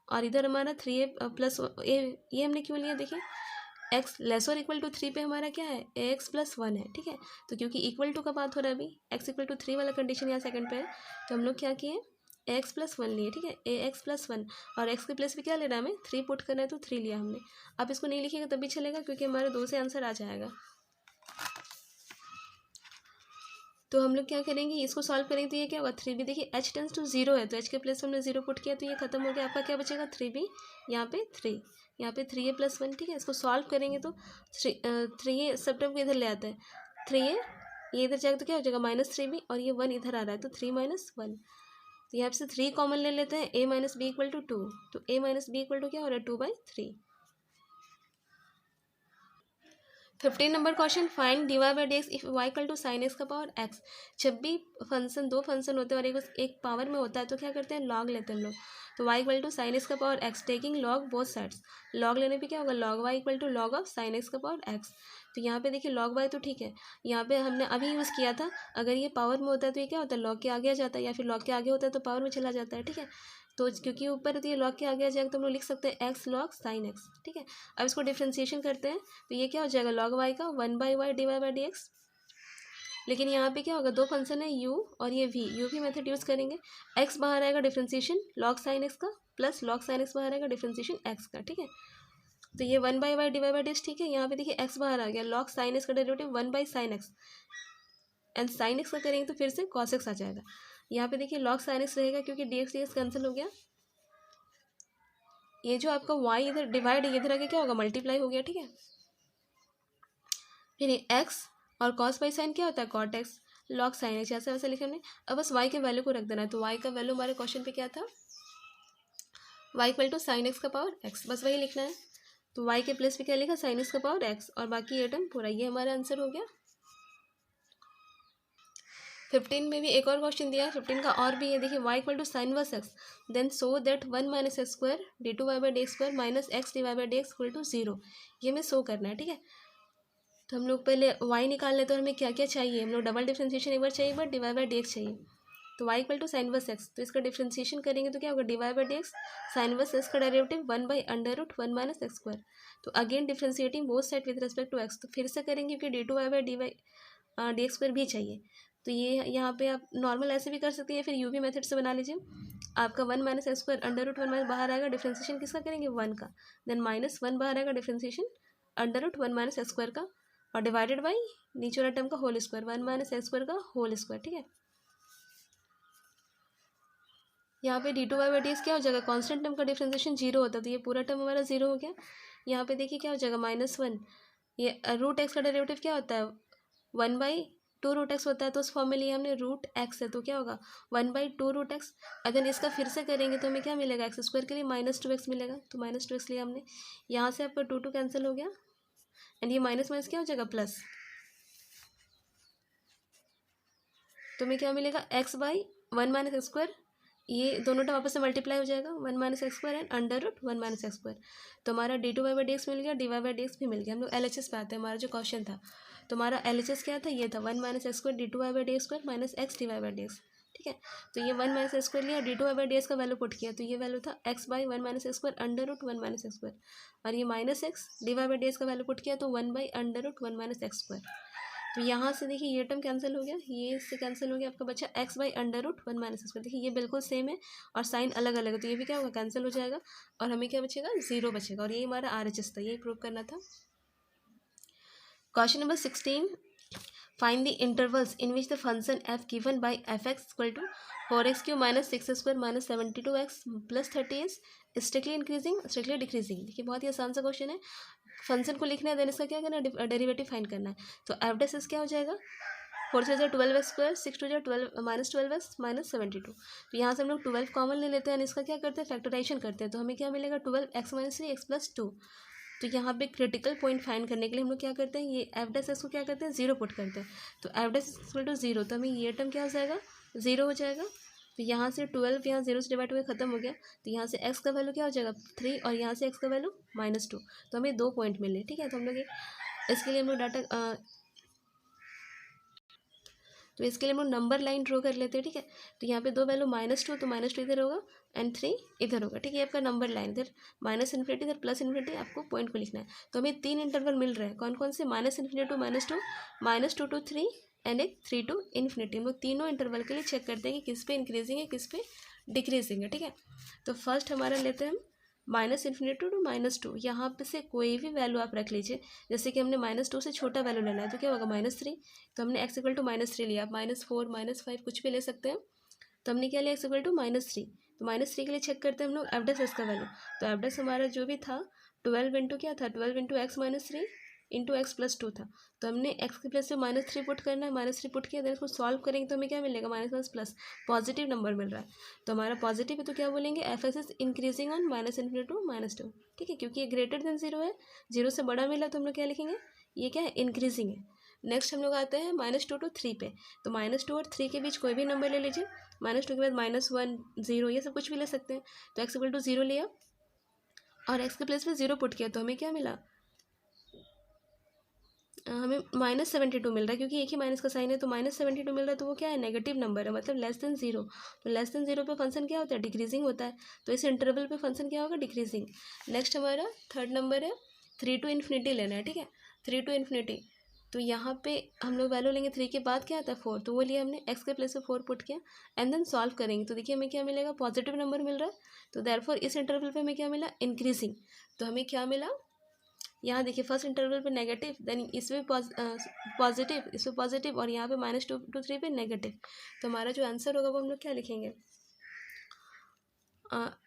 Speaker 1: और इधर हमारा 3a प्लस ये हमने क्यों लिया देखिए x लेस और इक्वल टू 3 पे हमारा क्या है ax प्लस 1 है, ठीक है। तो क्योंकि इक्वल टू का बात हो रहा है अभी x इक्वल टू 3 वाला कंडीशन यहाँ सेकंड पे है, तो हम लोग क्या किए ax प्लस 1 लिए, ठीक है। ax प्लस 1 और x के प्लस पे क्या लेना है हमें 3 पुट करना है तो 3 लिया हमने। आप इसको नहीं लिखिएगा तभी चलेगा क्योंकि हमारे 2 से आंसर आ जाएगा। तो हम लोग क्या करेंगे इसको सॉल्व करेंगे तो ये क्या होगा 3b, देखिए h टेंस टू 0 है तो h के प्लस हमने 0 पुट किया तो ये खत्म हो गया। आपका क्या बचेगा 3b, यहाँ पे 3, यहाँ पे 3a प्लस 1, ठीक है। इसको सॉल्व करेंगे तो 3a सब टर्म को इधर ले आता है 3a, ये इधर जाएगा तो क्या हो जाएगा माइनस 3b और ये 1 इधर आ रहा है तो 3 माइनस 1। तो यहाँ से 3 कॉमन ले लेते हैं a minus B equal to 2, तो a minus B equal to क्या हो रहा है 2/3। 15 नंबर question find dy by D X if y equal to sine x का पावर x। जब भी फंक्शन दो फंक्शन होते हैं और एक पावर में होता है तो क्या करते हैं लॉग लेते हैं हम लोग। तो y equal to sine x का power x taking log both sides, log लेने पे क्या होगा log y equal to log of sine x का पावर x। तो यहाँ पे देखिए लॉग y तो ठीक है, यहाँ पे हमने अभी यूज़ किया था, अगर ये पावर में होता है तो ये क्या होता है लॉग के आगे आ जाता है, या फिर लॉग के आगे होता है तो पावर में चला जाता है, ठीक है। तो क्योंकि ऊपर तो ये लॉग के आगे आ जाएगा तो हम लोग लिख सकते हैं x लॉग साइन x, ठीक है। अब इसको डिफ्रेंशिएशन करते हैं तो ये क्या हो जाएगा लॉग y का 1/y dy by D x. लेकिन यहाँ पे क्या होगा दो फंक्शन है u और ये v, u भी मेथड यूज़ करेंगे। x बाहर आएगा डिफ्रेंशिएशन लॉग साइन x का प्लस लॉग साइन x बाहर आएगा डिफ्रेंशिएशन x का, ठीक है। तो ये 1/y डिवाइड बाई डी ठीक है। यहाँ पे देखिए एक्स बाहर आ गया, लॉग साइन एक्स का derivative 1/sin x, and sine x का करेंगे तो फिर से कॉस एक्स आ जाएगा। यहाँ पे देखिए लॉग साइन एक्स रहेगा क्योंकि डी एक्स कैंसिल हो गया। ये जो आपका y इधर डिवाइड है, इधर आके क्या होगा, मल्टीप्लाई हो गया, ठीक है। फिर एक्स और कॉस बाई साइन क्या होता है, cot x, log sign x, ऐसा वैसा लिखा हमने। अब बस y के वैल्यू को रख देना है। तो y का वैल्यू हमारे क्वेश्चन पे क्या था, y equal to sine x का पावर x, बस वही लिखना है। तो y के प्लेस पे क्या लिखा, साइन एक्स का पावर x, और बाकी ये टर्म पूरा, ये हमारा आंसर हो गया। 15 में भी एक और क्वेश्चन दिया है, 15 का और भी है। देखिए y equal to sign inverse x, then so that 1 minus x square d two Y by D x square minus x d Y by D x equal to 0, ये हमें शो करना है, ठीक है। तो हम लोग पहले y निकाल लेते हैं, हमें क्या क्या चाहिए, हम लोग डबल डिफ्रेंशिएशन एक बार चाहिए, एक बार D Y by D X चाहिए। तो y equal to sign inverse x, तो इसका डिफ्रेंशिएशन करेंगे तो क्या होगा, D Y by D X, sine inverse x का डेरिवेटिव 1/√1 माइनस एक्स स्क्वायर। तो again differentiating both side with respect to x, तो फिर से करेंगे क्योंकि D two Y by D Y D x square भी चाहिए। तो ये यहाँ पे आप नॉर्मल ऐसे भी कर सकते हैं, फिर यू वी मेथड से बना लीजिए। आपका 1 माइनस एक्स स्क्वायर √1 माइनस बाहर आएगा, डिफ्रेंशिएशन किसका करेंगे, 1 का, देन -1 बाहर आएगा, डिफ्रेंशिएशन √1 माइनस एक्स स्क्वायर का, और डिवाइडेड बाई नीचे वाला टर्म का whole square, 1 minus x square का होल स्क्वायर, ठीक है। यहाँ पे d two Y by D x क्या हो जाएगा, कांस्टेंट टर्म का डिफ्रेंशिएशन 0 होता है, तो ये पूरा टर्म हमारा 0 हो गया। यहाँ पे देखिए क्या हो जाएगा, -1, ये रूट एक्स का डेरिवेटिव क्या होता है, 1/2 रूट एक्स होता है, तो उस फॉर्म में लिया हमने रूट एक्स है, तो क्या होगा 1/2 रूट एक्स। अगर इसका फिर से करेंगे तो हमें क्या मिलेगा, एक्स स्क्वायर के लिए -2x मिलेगा, तो -2x लिया हमने। यहाँ से आपका 2 कैंसिल हो गया, एंड ये माइनस माइनस क्या हो जाएगा, प्लस। तो हमें क्या मिलेगा, x/1 माइनस एक्स स्क्वायर, ये दोनों टर्म आपस में मल्टीप्लाई हो जाएगा, 1 minus x square and √1 minus x square. तो हमारा D two Y by D X मिल गया, D Y by D X भी मिल गया। हम लोग LHS पे आते हैं, हमारा जो क्वेश्चन था, तो हमारा LHS क्या था, ये था 1 minus x square d two Y by D x square minus x d Y by D x, ठीक है। तो ये 1 माइनस एक्स स्क्वायर लिया, d two Y by D x का वैल्यू पुट किया, तो ये वैल्यू था x/1 minus x square √1 minus x square, और ये minus x d Y by D x का वैल्यू पुट किया, तो 1/√1 माइनस एक्स स्क्वायर। तो यहाँ से देखिए ये टर्म कैंसिल हो गया, ये इससे कैंसिल हो गया, आपका बचा x/√1 माइनस एक्स स्क्वायर। देखिए ये बिल्कुल सेम है और साइन अलग अलग है, तो ये भी क्या होगा, कैंसिल हो जाएगा, और हमें क्या बचेगा, 0 बचेगा, और यही हमारा RHS था, यही प्रूव करना था। Question number 16, find the intervals in which the function f given by f(x) equal to 4x³ minus 6x² minus 72x plus 30 is strictly increasing strictly decreasing. देखिए बहुत ही आसान सा क्वेश्चन है, फंक्शन को लिखना है, देन इसका क्या करना है, डेरिवेटिव फाइंड करना है। तो f' क्या हो जाएगा, 4 से 12x², 6 2 12 माइनस 12x माइनस 72। तो यहाँ से हम लोग 12 कॉमन ले लेते हैं, इसका क्या करते हैं, फैक्टराइजेशन करते हैं, तो हमें क्या मिलेगा, 12x माइनस 3x प्लस 2। तो यहाँ पे क्रिटिकल पॉइंट फाइंड करने के लिए हम लोग क्या करते हैं, ये f' को क्या करते हैं, 0 पुट करते हैं। तो f' 0, तो हमें ये टर्म क्या हो जाएगा, 0 हो जाएगा। तो यहाँ से 12 यहाँ 0 से डिवाइड होकर खत्म हो गया, तो यहाँ से x का वैल्यू क्या हो जाएगा, 3, और यहाँ से x का वैल्यू -2, तो हमें 2 पॉइंट मिले, ठीक है। तो हम लोग इसके लिए हम लोग डाटा तो इसके लिए हम लोग नंबर लाइन ड्रॉ कर लेते हैं, ठीक है। तो यहाँ पे 2 वैल्यू -2, तो -2 इधर होगा एंड 3 इधर होगा, ठीक है। आपका नंबर लाइन इधर -∞, इधर +∞, आपको पॉइंट को लिखना है। तो हमें 3 इंटरवल मिल रहे हैं, कौन कौन से, -∞ टू -2, -2 टू 3 एंड एक 3 टू ∞। हम लोग तीनों इंटरवल के लिए चेक करते हैं कि किस पे इंक्रीजिंग है, किस पे डिक्रीजिंग है, ठीक है। तो फर्स्ट हमारा लेते हैं हम -∞ टू -2, यहाँ पे से कोई भी वैल्यू आप रख लीजिए, जैसे कि हमने -2 से छोटा वैल्यू लेना है, तो क्या होगा, -3, तो हमने x इक्वल टू -3 लिया, आप -4 -5 कुछ भी ले सकते हैं। तो हमने क्या लिया, x इक्वल टू -3, तो -3 के लिए चेक करते हैं हम लोग f' का वैल्यू। तो f' हमारा जो भी था 12 इंटू क्या था, 12 into x minus 3 into x plus 2 था, तो हमने x के प्लेस पे -3 पुट करना है, -3 पुट किया, देन इसको सॉल्व करेंगे तो हमें क्या मिलेगा, माइनस प्लस पॉजिटिव नंबर मिल रहा है। तो हमारा पॉजिटिव है, तो क्या बोलेंगे, f(x) is increasing on -∞ to -2, ठीक है, क्योंकि ये ग्रेटर देन 0 है, 0 से बड़ा मिला, तो हम लोग क्या लिखेंगे, ये क्या है, इंक्रीजिंग है। नेक्स्ट हम लोग आते हैं -2 टू 3 पे, तो -2 और 3 के बीच कोई भी नंबर ले लीजिए, -2 के बाद -1 0 ये सब कुछ भी ले सकते हैं। तो x इक्वल टू 0 लिया और x के प्लेस पे 0 पुट किया, तो हमें क्या मिला, हमें -72 मिल रहा है, क्योंकि एक ही माइनस का साइन है, तो -72 मिल रहा है, तो वो क्या है, नेगेटिव नंबर है, मतलब लेस देन 0। तो लेस देन 0 पे फंक्शन क्या होता है, डिक्रीजिंग होता है, तो इस इंटरवल पे फंक्शन क्या होगा, डिक्रीजिंग। नेक्स्ट हमारा थर्ड नंबर है 3 टू इन्फिनिटी लेना है, ठीक है, 3 टू इन्फिनिटी। तो यहाँ पे हम लोग वैल्यू लेंगे, 3 के बाद क्या आता है 4, तो वो लिया हमने, x के प्लेस पे 4 पुट किया एंड देन सॉल्व करेंगे, तो देखिए हमें क्या मिलेगा, पॉजिटिव नंबर मिल रहा है। तो देयरफॉर इस इंटरवल पे हमें क्या मिला, इंक्रीजिंग। तो हमें क्या मिला, यहाँ देखिए फर्स्ट इंटरवल पे नेगेटिव, देन इसमें पॉजिटिव, इसमें पॉजिटिव, और यहाँ पे -2 to 3 पे नेगेटिव। तो हमारा जो आंसर होगा वो हम लोग क्या लिखेंगे,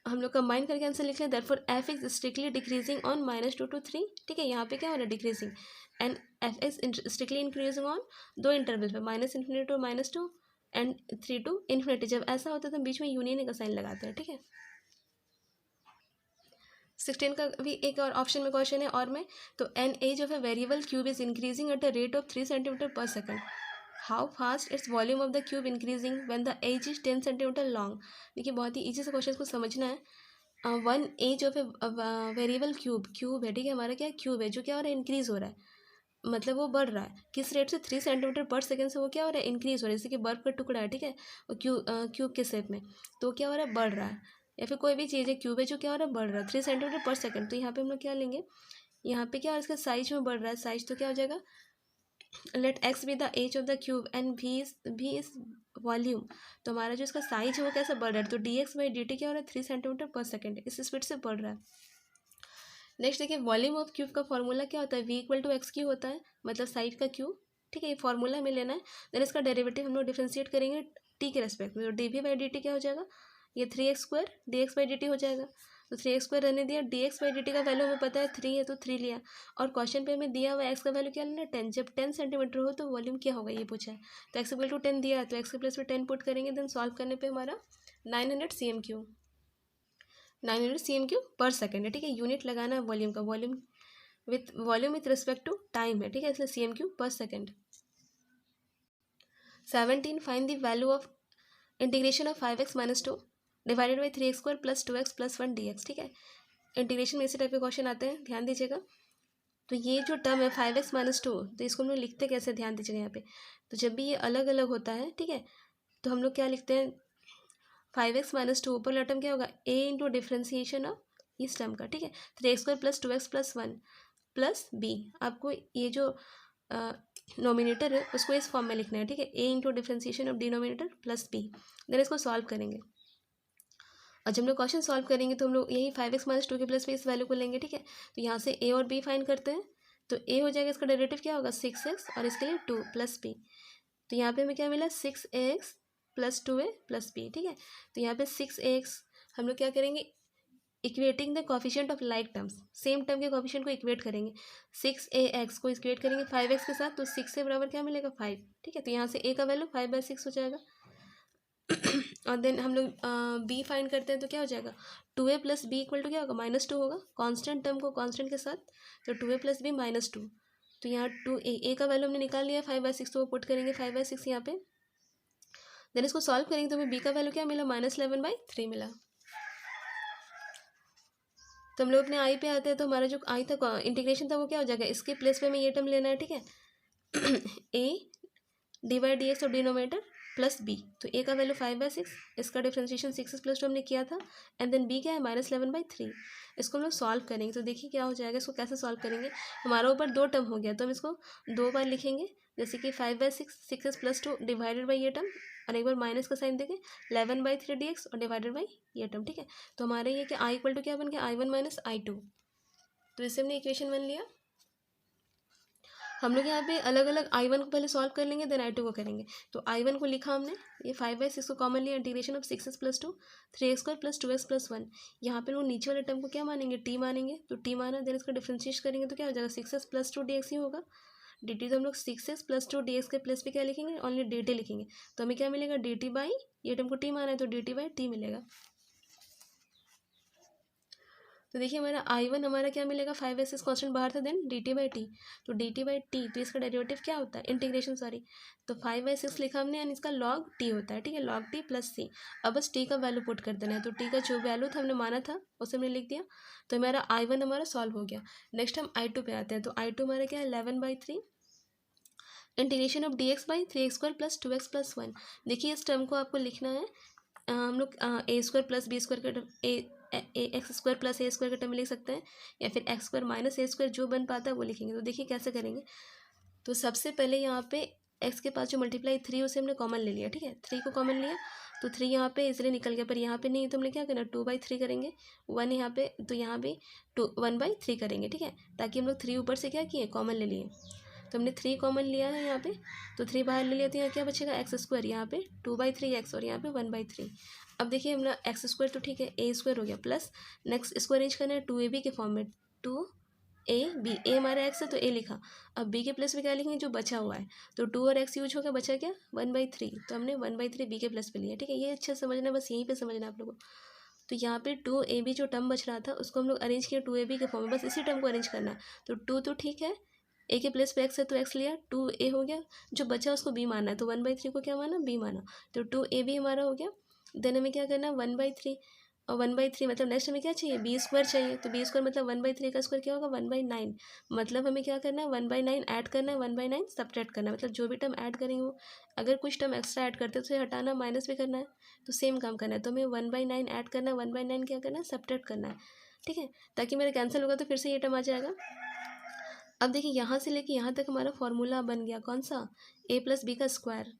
Speaker 1: हम लोग कंबाइन करके आंसर लिख लें। Therefore F is strictly decreasing on -2 to 3। ठीक है, यहाँ पे क्या हो रहा है, decreasing, and F is strictly increasing on दो इंटरवल पे, -∞ to -2 एंड 3 to ∞। जब ऐसा होता है तो बीच में यूनियन का साइन लगाते हैं। ठीक है, 16 का भी एक और ऑप्शन में क्वेश्चन है और में, तो an edge of a variable cube is increasing at the rate of 3 centimetre per second. How fast its volume of the cube increasing when the edge is 10 centimetre long. देखिए बहुत ही easy से question को समझना है। One edge of a variable cube है। ठीक है, हमारा क्या है, क्यूब है, जो क्या हो रहा है, इंक्रीज हो रहा है, मतलब वो बढ़ रहा है किस रेट से, 3 सेंटीमीटर पर सेकंड से वो क्या हो रहा है, इंक्रीज हो रहा है। जैसे कि बर्फ का टुकड़ा है, ठीक है, वो क्यूब के शेप में, तो क्या हो रहा है, बढ़ रहा है। या फिर कोई भी चीज़ है, क्यूब है, जो क्या हो रहा है, बढ़ रहा है 3 सेंटीमीटर पर सेकंड। तो यहाँ पे हम लोग क्या लेंगे, यहाँ पे क्या, इसका साइज में बढ़ रहा है, साइज तो क्या हो जाएगा, let x be the edge of the cube and v is volume. तो हमारा जो इसका साइज है वो कैसे बढ़ रहा है, तो dx/dt क्या हो रहा है, 3 सेंटीमीटर पर सेकंड, इस स्पीड से बढ़ रहा है। नेक्स्ट देखिए, वॉल्यूम ऑफ क्यूब का फॉर्मूला क्या होता है, v=x³ होता है, मतलब साइड का क्यूब। ठीक है, ये फॉर्मूला हमें लेना है। देन इसका डेरिवेटिव हम लोग डिफ्रेंशिएट करेंगे टी के रेस्पेक्ट में, तो dv/dt क्या हो जाएगा, ये 3x² dx/dt हो जाएगा। तो 3x² रहने दिया, dx/dt का वैल्यू हमें पता है 3 है, तो 3 लिया, और क्वेश्चन पे हमें दिया हुआ x का वैल्यू क्या लेना है, 10। जब 10 सेंटीमीटर हो तो वॉल्यूम क्या होगा ये पूछा है, तो x=10 दिया है, तो x के प्लेस पे 10 पुट करेंगे। देन सॉल्व करने पे हमारा 900 cm³ पर सेकेंड है। ठीक है, यूनिट लगाना है वॉल्यूम का, volume with respect to time है। ठीक है, इसलिए cm³ per second. 17 find the value of integration of 5x - 2 divided by 3x² + 2x + 1 dx। ठीक है, इंटीग्रेशन में इसी टाइप के क्वेश्चन आते हैं, ध्यान दीजिएगा। तो ये जो टर्म है 5x - 2, तो इसको हम लोग लिखते कैसे, ध्यान दीजिएगा यहाँ पे। तो जब भी ये अलग अलग होता है, ठीक है, तो हम लोग क्या लिखते हैं, 5x - 2 ऊपर टर्म क्या होगा, a इंटू डिफ्रेंसिएशन ऑफ इस टर्म का। ठीक है, 3x² + 2x + 1 प्लस b। आपको ये जो नोमिनेटर है उसको इस फॉर्म में लिखना है। ठीक है, a into differentiation of denominator plus b। Then इसको सॉल्व करेंगे, और जब हम लोग क्वेश्चन सॉल्व करेंगे तो हम लोग यही 5x - 2 के प्लस पे इस वैल्यू को लेंगे। ठीक है, तो यहाँ से a और b फाइंड करते हैं, तो a हो जाएगा, इसका डेरिवेटिव क्या होगा, 6x, और इसके लिए 2 प्लस b। तो यहाँ पे हमें क्या मिला, 6ax + 2a + b। ठीक है, तो यहाँ पे 6ax हम लोग क्या करेंगे, equating the coefficient of like terms, same term के कॉफिशिएंट को इक्वेट करेंगे। 6ax को इक्वेट करेंगे 5x के साथ, तो 6 से बराबर क्या मिलेगा, 5। ठीक है, तो यहाँ से a का वैल्यू 5/6 हो जाएगा। और देन हम लोग b फाइंड करते हैं, तो क्या हो जाएगा, 2a + b = क्या होगा, -2 होगा, कांस्टेंट टर्म को कांस्टेंट के साथ, तो 2a + b -2। तो यहाँ 2a का वैल्यू हमने निकाल लिया 5/6, तो वो पुट करेंगे 5/6 यहाँ पे। देन इसको सॉल्व करेंगे तो हमें b का वैल्यू क्या मिला, -11/3 मिला। तो हम लोग अपने आई पे आते हैं, तो हमारा जो आई था इंटीग्रेशन था वो क्या हो जाएगा, इसके प्लेस पे हमें ये टर्म लेना है। ठीक है, a dy/dx और डिनोमिनेटर प्लस b। तो a का वैल्यू 5/6, इसका डिफ्रेंशिएशन 6 + 2 हमने किया था, एंड देन b क्या है, -11/3। इसको हम लोग सॉल्व करेंगे, तो देखिए क्या हो जाएगा। इसको कैसे सॉल्व करेंगे, हमारा ऊपर 2 टर्म हो गया, तो हम इसको 2 बार लिखेंगे, जैसे कि 5/6 6x + 2 डिवाइडेड बाई ये टर्म, और एक बार माइनस का साइन देंगे, 11/3 dx और डिवाइडेड बाई ये टर्म। ठीक है, तो हमारे ये क्या i = क्या बन गया, I1 - I2। तो इससे हमने इक्वेशन 1 लिया। हम लोग यहाँ पे अलग अलग I1 को पहले सॉल्व कर लेंगे, देन I2 को करेंगे। तो I1 को लिखा हमने, ये 5/6 को कॉमन लिया, integration of 6x + 2 3x² + 2x + 1। यहाँ पे लोग नीचे वाले टर्म को क्या मानेंगे, t मानेंगे, तो t माना, देन इसका डिफ्रेंशिएट करेंगे तो क्या हो जाएगा, 6x + 2 dx ही होगा। dt तो हम लोग 6x + 2 dx के प्लेस पे क्या लिखेंगे, ओनली dt लिखेंगे, तो हमें क्या मिलेगा, dt बाई, ये टर्म को t माना है तो dt/t मिलेगा। तो देखिए हमारा I1 हमारा क्या मिलेगा, 5/6 कॉन्स्टेंट बाहर था, देन dt/t। तो dt/t, तो इसका डेरिवेटिव क्या होता है, इंटीग्रेशन, सॉरी, तो 5/6 लिखा हमने, एंड इसका log t होता है। ठीक है, log t + c। अब बस t का वैल्यू पुट कर देना है, तो t का जो वैल्यू था हमने माना था उसे हमने लिख दिया। तो हमारा I1 हमारा सॉल्व हो गया। नेक्स्ट हम I2 पे आते हैं, तो I2 हमारा क्या है, 11/3 इंटीग्रेशन ऑफ dx/3x² + 2x + 1। देखिए इस टर्म को आपको लिखना है, हम लोग a² + b² का x² + a² का टर्म लिख सकते हैं, या फिर x² - a² जो बन पाता है वो लिखेंगे। तो देखिए कैसे करेंगे, तो सबसे पहले यहाँ पे एक्स के पास जो मल्टीप्लाई 3 उसे हमने कॉमन ले लिया, ठीक है, 3 को कॉमन लिया तो 3 यहाँ पे इसलिए निकल गया, पर यहाँ पे नहीं, तो हमने क्या करना 2/3 करेंगे, 1 यहाँ पे, तो यहाँ पे 1/3 करेंगे, ठीक है, ताकि हम लोग 3 ऊपर से क्या किए कॉमन ले लिए, तो हमने 3 कॉमन लिया है यहाँ पे, तो 3 बाहर ले लिया, तो यहाँ क्या बचेगा एक्स स्क्वायर, यहाँ पे 2/3 एक्स और यहाँ पे 1/3। अब देखिए हम एक्स स्क्वायर तो ठीक है, ए स्क्वायर हो गया, प्लस नेक्स्ट इसको अरेंज करना है 2ab के फॉर्म में, 2ab, ए हमारा एक्स है तो ए लिखा, अब बी के प्लस में क्या लिखेंगे जो बचा हुआ है, तो 2 और एक्स यूज होगा, बचा क्या 1/3, तो हमने 1/3 बी के प्लस पे लिया, ठीक है, ये अच्छा समझना, बस यहीं पे समझना आप लोगों को। तो यहाँ पे 2ab जो टर्म बच रहा था उसको हम लोग अरेंज किया 2ab के फॉर्म में, बस इसी टर्म को अरेंज करना है, तो 2 तो ठीक है, ए के प्लस पे एक्स है तो एक्स लिया, 2a हो गया, जो बचा उसको b माना है, तो 1/3 को क्या माना b माना, तो 2ab हमारा हो गया। देन हमें क्या करना है 1/3, और 1/3 मतलब नेक्स्ट हमें क्या चाहिए बी स्क्वायर चाहिए, तो बी स्क्वायर मतलब 1/3 का स्क्वायर क्या होगा 1/9, मतलब हमें क्या करना है 1/9 ऐड करना है, 1/9 सब्ट्रैक्ट करना है, मतलब जो भी टर्म ऐड करेंगे वो, अगर कुछ टर्म एक्स्ट्रा ऐड करते हैं तो उसे हटाना, माइनस भी करना है, तो सेम काम करना है, तो हमें 1/9 ऐड करना है, 1/9 क्या करना है सब्ट्रैक्ट करना है, ठीक है, ताकि मेरा कैंसिल होगा तो फिर से ये टर्म आ जाएगा। अब देखिए यहाँ से लेके यहाँ तक हमारा फॉर्मूला बन गया कौन सा a+b का स्क्वायर,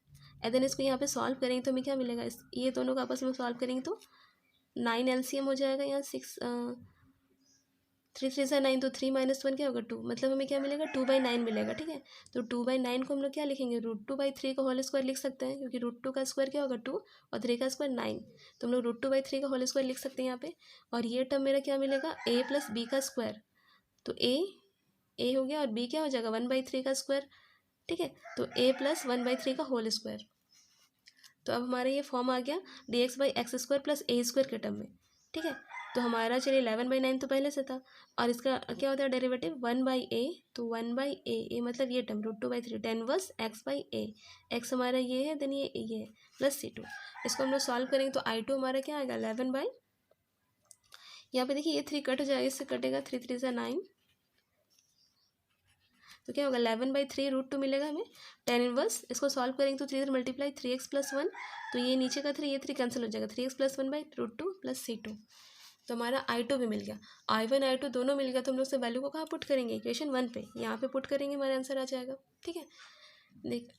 Speaker 1: एंड देन इसको यहाँ पे सॉल्व करेंगे तो हमें क्या मिलेगा, ये दोनों का आपस में सॉल्व करेंगे तो 9 LCM हो जाएगा, यहाँ 6 3 3 से 9, तो 3 - 1 क्या होगा 2, मतलब हमें क्या मिलेगा 2/9 मिलेगा, ठीक है, तो 2/9 को हम लोग क्या लिखेंगे √2/3 का होल स्क्वायर लिख सकते हैं, क्योंकि √2 का स्क्वायर क्या होगा 2 और 3 का स्क्वायर 9, तो हम लोग √2/3 का होल स्क्वायर लिख सकते हैं यहाँ पे, और ये टर्म मेरा क्या मिलेगा a+b का स्क्वायर, तो ए हो गया और बी क्या हो जाएगा 1/3 का स्क्वायर, ठीक है, तो a + 1/3 का होल स्क्वायर, तो अब हमारा ये फॉर्म आ गया dx/x² + a² के टर्म में, ठीक है, तो हमारा चलिए 11/9 तो पहले से था, और इसका क्या होता है डेरिवेटिव 1/a, तो 1/a, ए मतलब ये टर्म √2/3 tan 1 x/a, x हमारा ये है, देन ये है प्लस c2, इसको हम लोग सॉल्व करेंगे तो i2 हमारा क्या आएगा 11, यहाँ पे देखिए ये 3 कट हो जाएगा, इससे कटेगा 3 3 से 9, तो क्या होगा 11/3 √2 मिलेगा हमें, tan 1 इसको सॉल्व करेंगे तो 3 मल्टीप्लाई 3x + 1, तो ये नीचे का 3 ये 3 कैंसिल हो जाएगा, 3x + 1/√2 + c2, तो हमारा i2 भी मिल गया, i1 i2 दोनों मिल गया, तो हम लोग से वैल्यू को कहाँ पुट करेंगे इक्वेशन 1 पे, यहाँ पे पुट करेंगे हमारा आंसर आ जाएगा, ठीक है। देख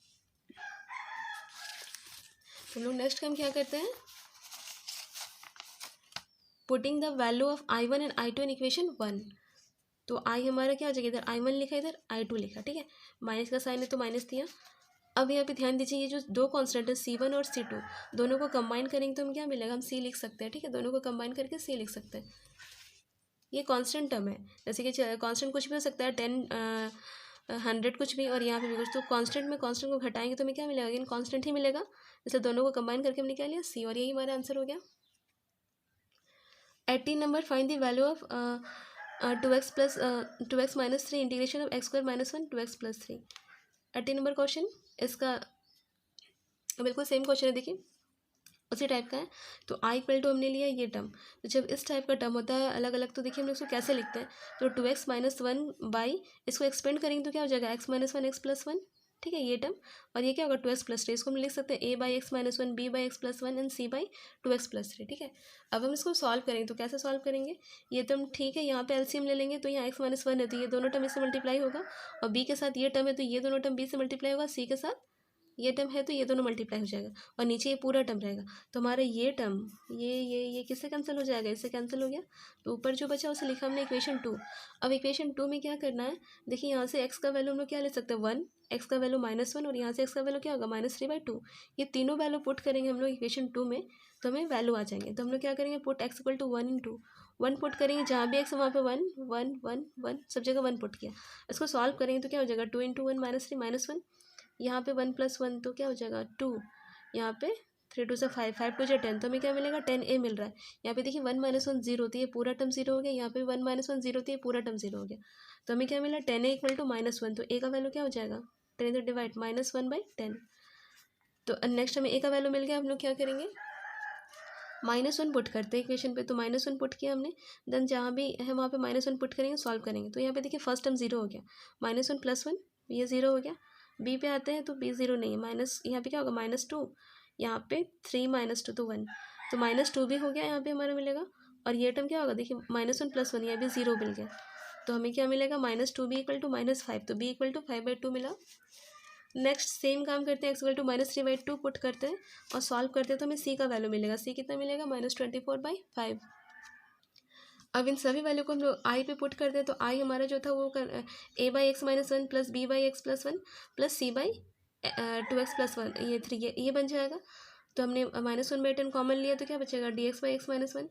Speaker 1: हम लोग नेक्स्ट काम क्या करते हैं, putting the value of i1 and i2 in equation 1, तो आई हमारा क्या हो जाएगा, इधर i1 लिखा, इधर i2 लिखा, ठीक है, माइनस का साइन है तो माइनस दिया। अब यहाँ पे ध्यान दीजिए, ये जो दो कांस्टेंट है c1 और c2, दोनों को कंबाइन करेंगे तो हम क्या मिलेगा, हम c लिख सकते हैं, ठीक है, दोनों को कंबाइन करके c लिख सकते हैं, ये कांस्टेंट टर्म है, जैसे कि कांस्टेंट कुछ भी हो सकता है 10 100 कुछ भी, और यहाँ पे भी कुछ, तो कांस्टेंट में कांस्टेंट को घटाएंगे तो हमें क्या मिलेगा, लेकिन कांस्टेंट ही मिलेगा, इसलिए दोनों को कंबाइन करके हमने क्या लिया c, और यही हमारा आंसर हो गया। 18 number find the value of 2x + 2x - 3 integration of x² - 1 2x + 3, 18 number question, इसका बिल्कुल सेम क्वेश्चन है, देखिए उसी टाइप का है, तो i = हमने लिया ये टर्म, तो जब इस टाइप का टर्म होता है अलग अलग, तो देखिए हम लोग इसको कैसे लिखते हैं, तो 2x - 1 इसको एक्सपेंड करेंगे तो क्या हो जाएगा x - 1 x + 1, ठीक है, ये टर्म, और ये क्या होगा 2x + 3, इसको हम लिख सकते हैं a/x - 1 b/x + 1 एंड c/2x + 3, ठीक है। अब हम इसको सॉल्व करेंगे तो कैसे सॉल्व करेंगे, ये टर्म ठीक है, यहाँ पे एलसीएम ले लेंगे, तो यहाँ x - 1 है तो ये दोनों टर्म इससे मल्टीप्लाई होगा, और b के साथ ये टर्म है तो ये दोनों टर्म b से मल्टीप्लाई होगा, c के साथ ये टर्म है तो ये दोनों मल्टीप्लाई हो जाएगा, और नीचे ये पूरा टर्म रहेगा, तो हमारा ये टर्म ये किससे कैंसिल हो जाएगा, इससे कैंसिल हो गया, तो ऊपर जो बचा उसे लिखा हमने इक्वेशन 2। अब इक्वेशन 2 में क्या करना है, देखिए यहाँ से x का वैल्यू हम लोग क्या ले सकते हैं 1, x का वैल्यू -1, और यहाँ से x का वैल्यू क्या होगा -3/2, ये तीनों वैल्यू पुट करेंगे हम लोग इक्वेशन 2 में, तो हमें वैल्यू आ जाएंगे, तो हम लोग क्या करेंगे पुट x = 1 × 2, 1 पुट करेंगे, जहाँ भी x वहाँ पे 1 1 1 1 सब जगह 1 पुट किया, इसको सॉल्व करेंगे तो क्या हो जाएगा 2 × 1 -3 -1, यहाँ पे 1 + 1 तो क्या हो जाएगा 2, यहाँ पे 3 2 से 5 5 2 10, तो हमें क्या मिलेगा 10a मिल रहा है, यहाँ पे देखिए 1 - 1 0 तो ये पूरा टर्म 0 हो गया, यहाँ पे 1 - 1 0 तो ये पूरा टर्म 0 हो गया, तो हमें क्या मिला 10a = -1, तो a का वैल्यू क्या हो जाएगा 10 इधर डिवाइड -1/10, तो नेक्स्ट हमें a का वैल्यू मिल गया, हम लोग क्या करेंगे -1 पुट करते हैं इक्वेशन पे, तो -1 पुट किया हमने, देन जहाँ भी है वहाँ पे -1 पुट करेंगे, सॉल्व करेंगे, तो यहाँ पे देखिए फर्स्ट टर्म 0 हो गया, -1 + 1 ये 0 हो गया, b पे आते हैं तो b 0 नहीं है, माइनस यहाँ पे क्या होगा -2, यहाँ पे 3 - 2 तो 1, तो -2 भी हो गया यहाँ पे हमारा मिलेगा, और ये टर्म क्या होगा देखिए -1 + 1 यहाँ भी 0 मिल गया, तो हमें क्या मिलेगा -2b = -5, तो b = 5/2 मिला, नेक्स्ट सेम काम करते हैं, x = -3/2 पुट करते हैं और सॉल्व करते हैं तो हमें c का वैल्यू मिलेगा। c कितना मिलेगा? -24/5। अब इन सभी वैल्यू को हम लोग i पे पुट करते हैं तो i हमारा जो था वो a/x-1 + b/x+1 + c/2x+1 ये 3 ये बन जाएगा। तो हमने -1/10 कॉमन लिया तो क्या बचेगा? dx/x-1।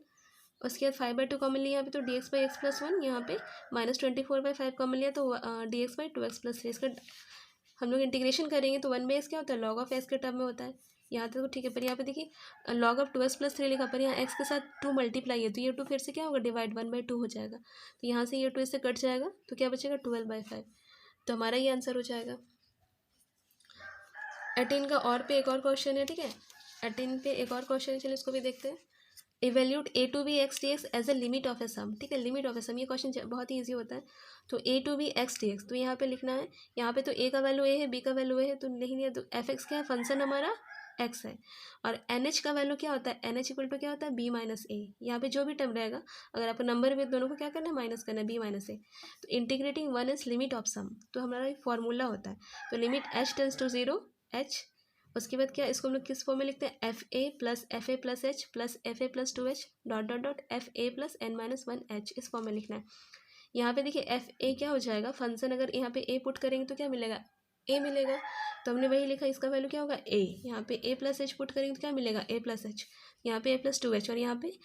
Speaker 1: उसके बाद 5/2 कॉमन लिया यहाँ पे तो dx/x+1, यहाँ पे -24/5 कॉमन लिया तो dx/2x+3। इसका हम लोग इंटीग्रेशन करेंगे तो 1/x क्या होता है? log ऑफ x के टर्म में होता है। यहाँ तक तो ठीक है, पर यहाँ पे देखिए log ऑफ 2x+3 लिखा, पर यहाँ x के साथ 2 मल्टीप्लाई है तो ये 2 फिर से क्या होगा? डिवाइड 1/2 हो जाएगा। तो यहाँ से ये 2 इससे कट जाएगा तो क्या बचेगा? 12/5। तो हमारा ये आंसर हो जाएगा। 18 का और पे एक और क्वेश्चन है, ठीक है। 18 पे एक और क्वेश्चन है, चलिए इसको भी देखते हैं। Evaluate a to b x dx as a limit of a sum, ठीक है। लिमिट ऑफ ए सम ये क्वेश्चन बहुत ही ईजी होता है। तो a to b x dx तो यहाँ पे लिखना है, यहाँ पे तो a का वैल्यू a है, b का वैल्यू a है तो लिख लिया। तो एफ एक्स क्या है? फंक्शन हमारा x है। और एन एच का वैल्यू क्या होता है? एन एच इक्वल टू क्या होता है? b माइनस ए। यहाँ पे जो भी टर्म रहेगा अगर आपको नंबर में दोनों को क्या करना है? माइनस करना है, b माइनस ए। तो integrating one is limit of sum, तो हमारा एक फॉर्मूला होता है। तो limit h tends to 0 h, उसके बाद क्या इसको हम लोग किस फॉर्म में लिखते हैं? fa+fa+h +fa+2h (fa+n-1h) इस फॉर्म में लिखना है। यहाँ पे देखिए fa क्या हो जाएगा? फंक्शन अगर यहाँ पे a पुट करेंगे तो क्या मिलेगा? a मिलेगा। तो हमने वही लिखा, इसका वैल्यू क्या होगा? a। यहाँ पे a+h पुट करेंगे तो क्या मिलेगा? a+h। यहाँ पे a+2h और यहाँ पे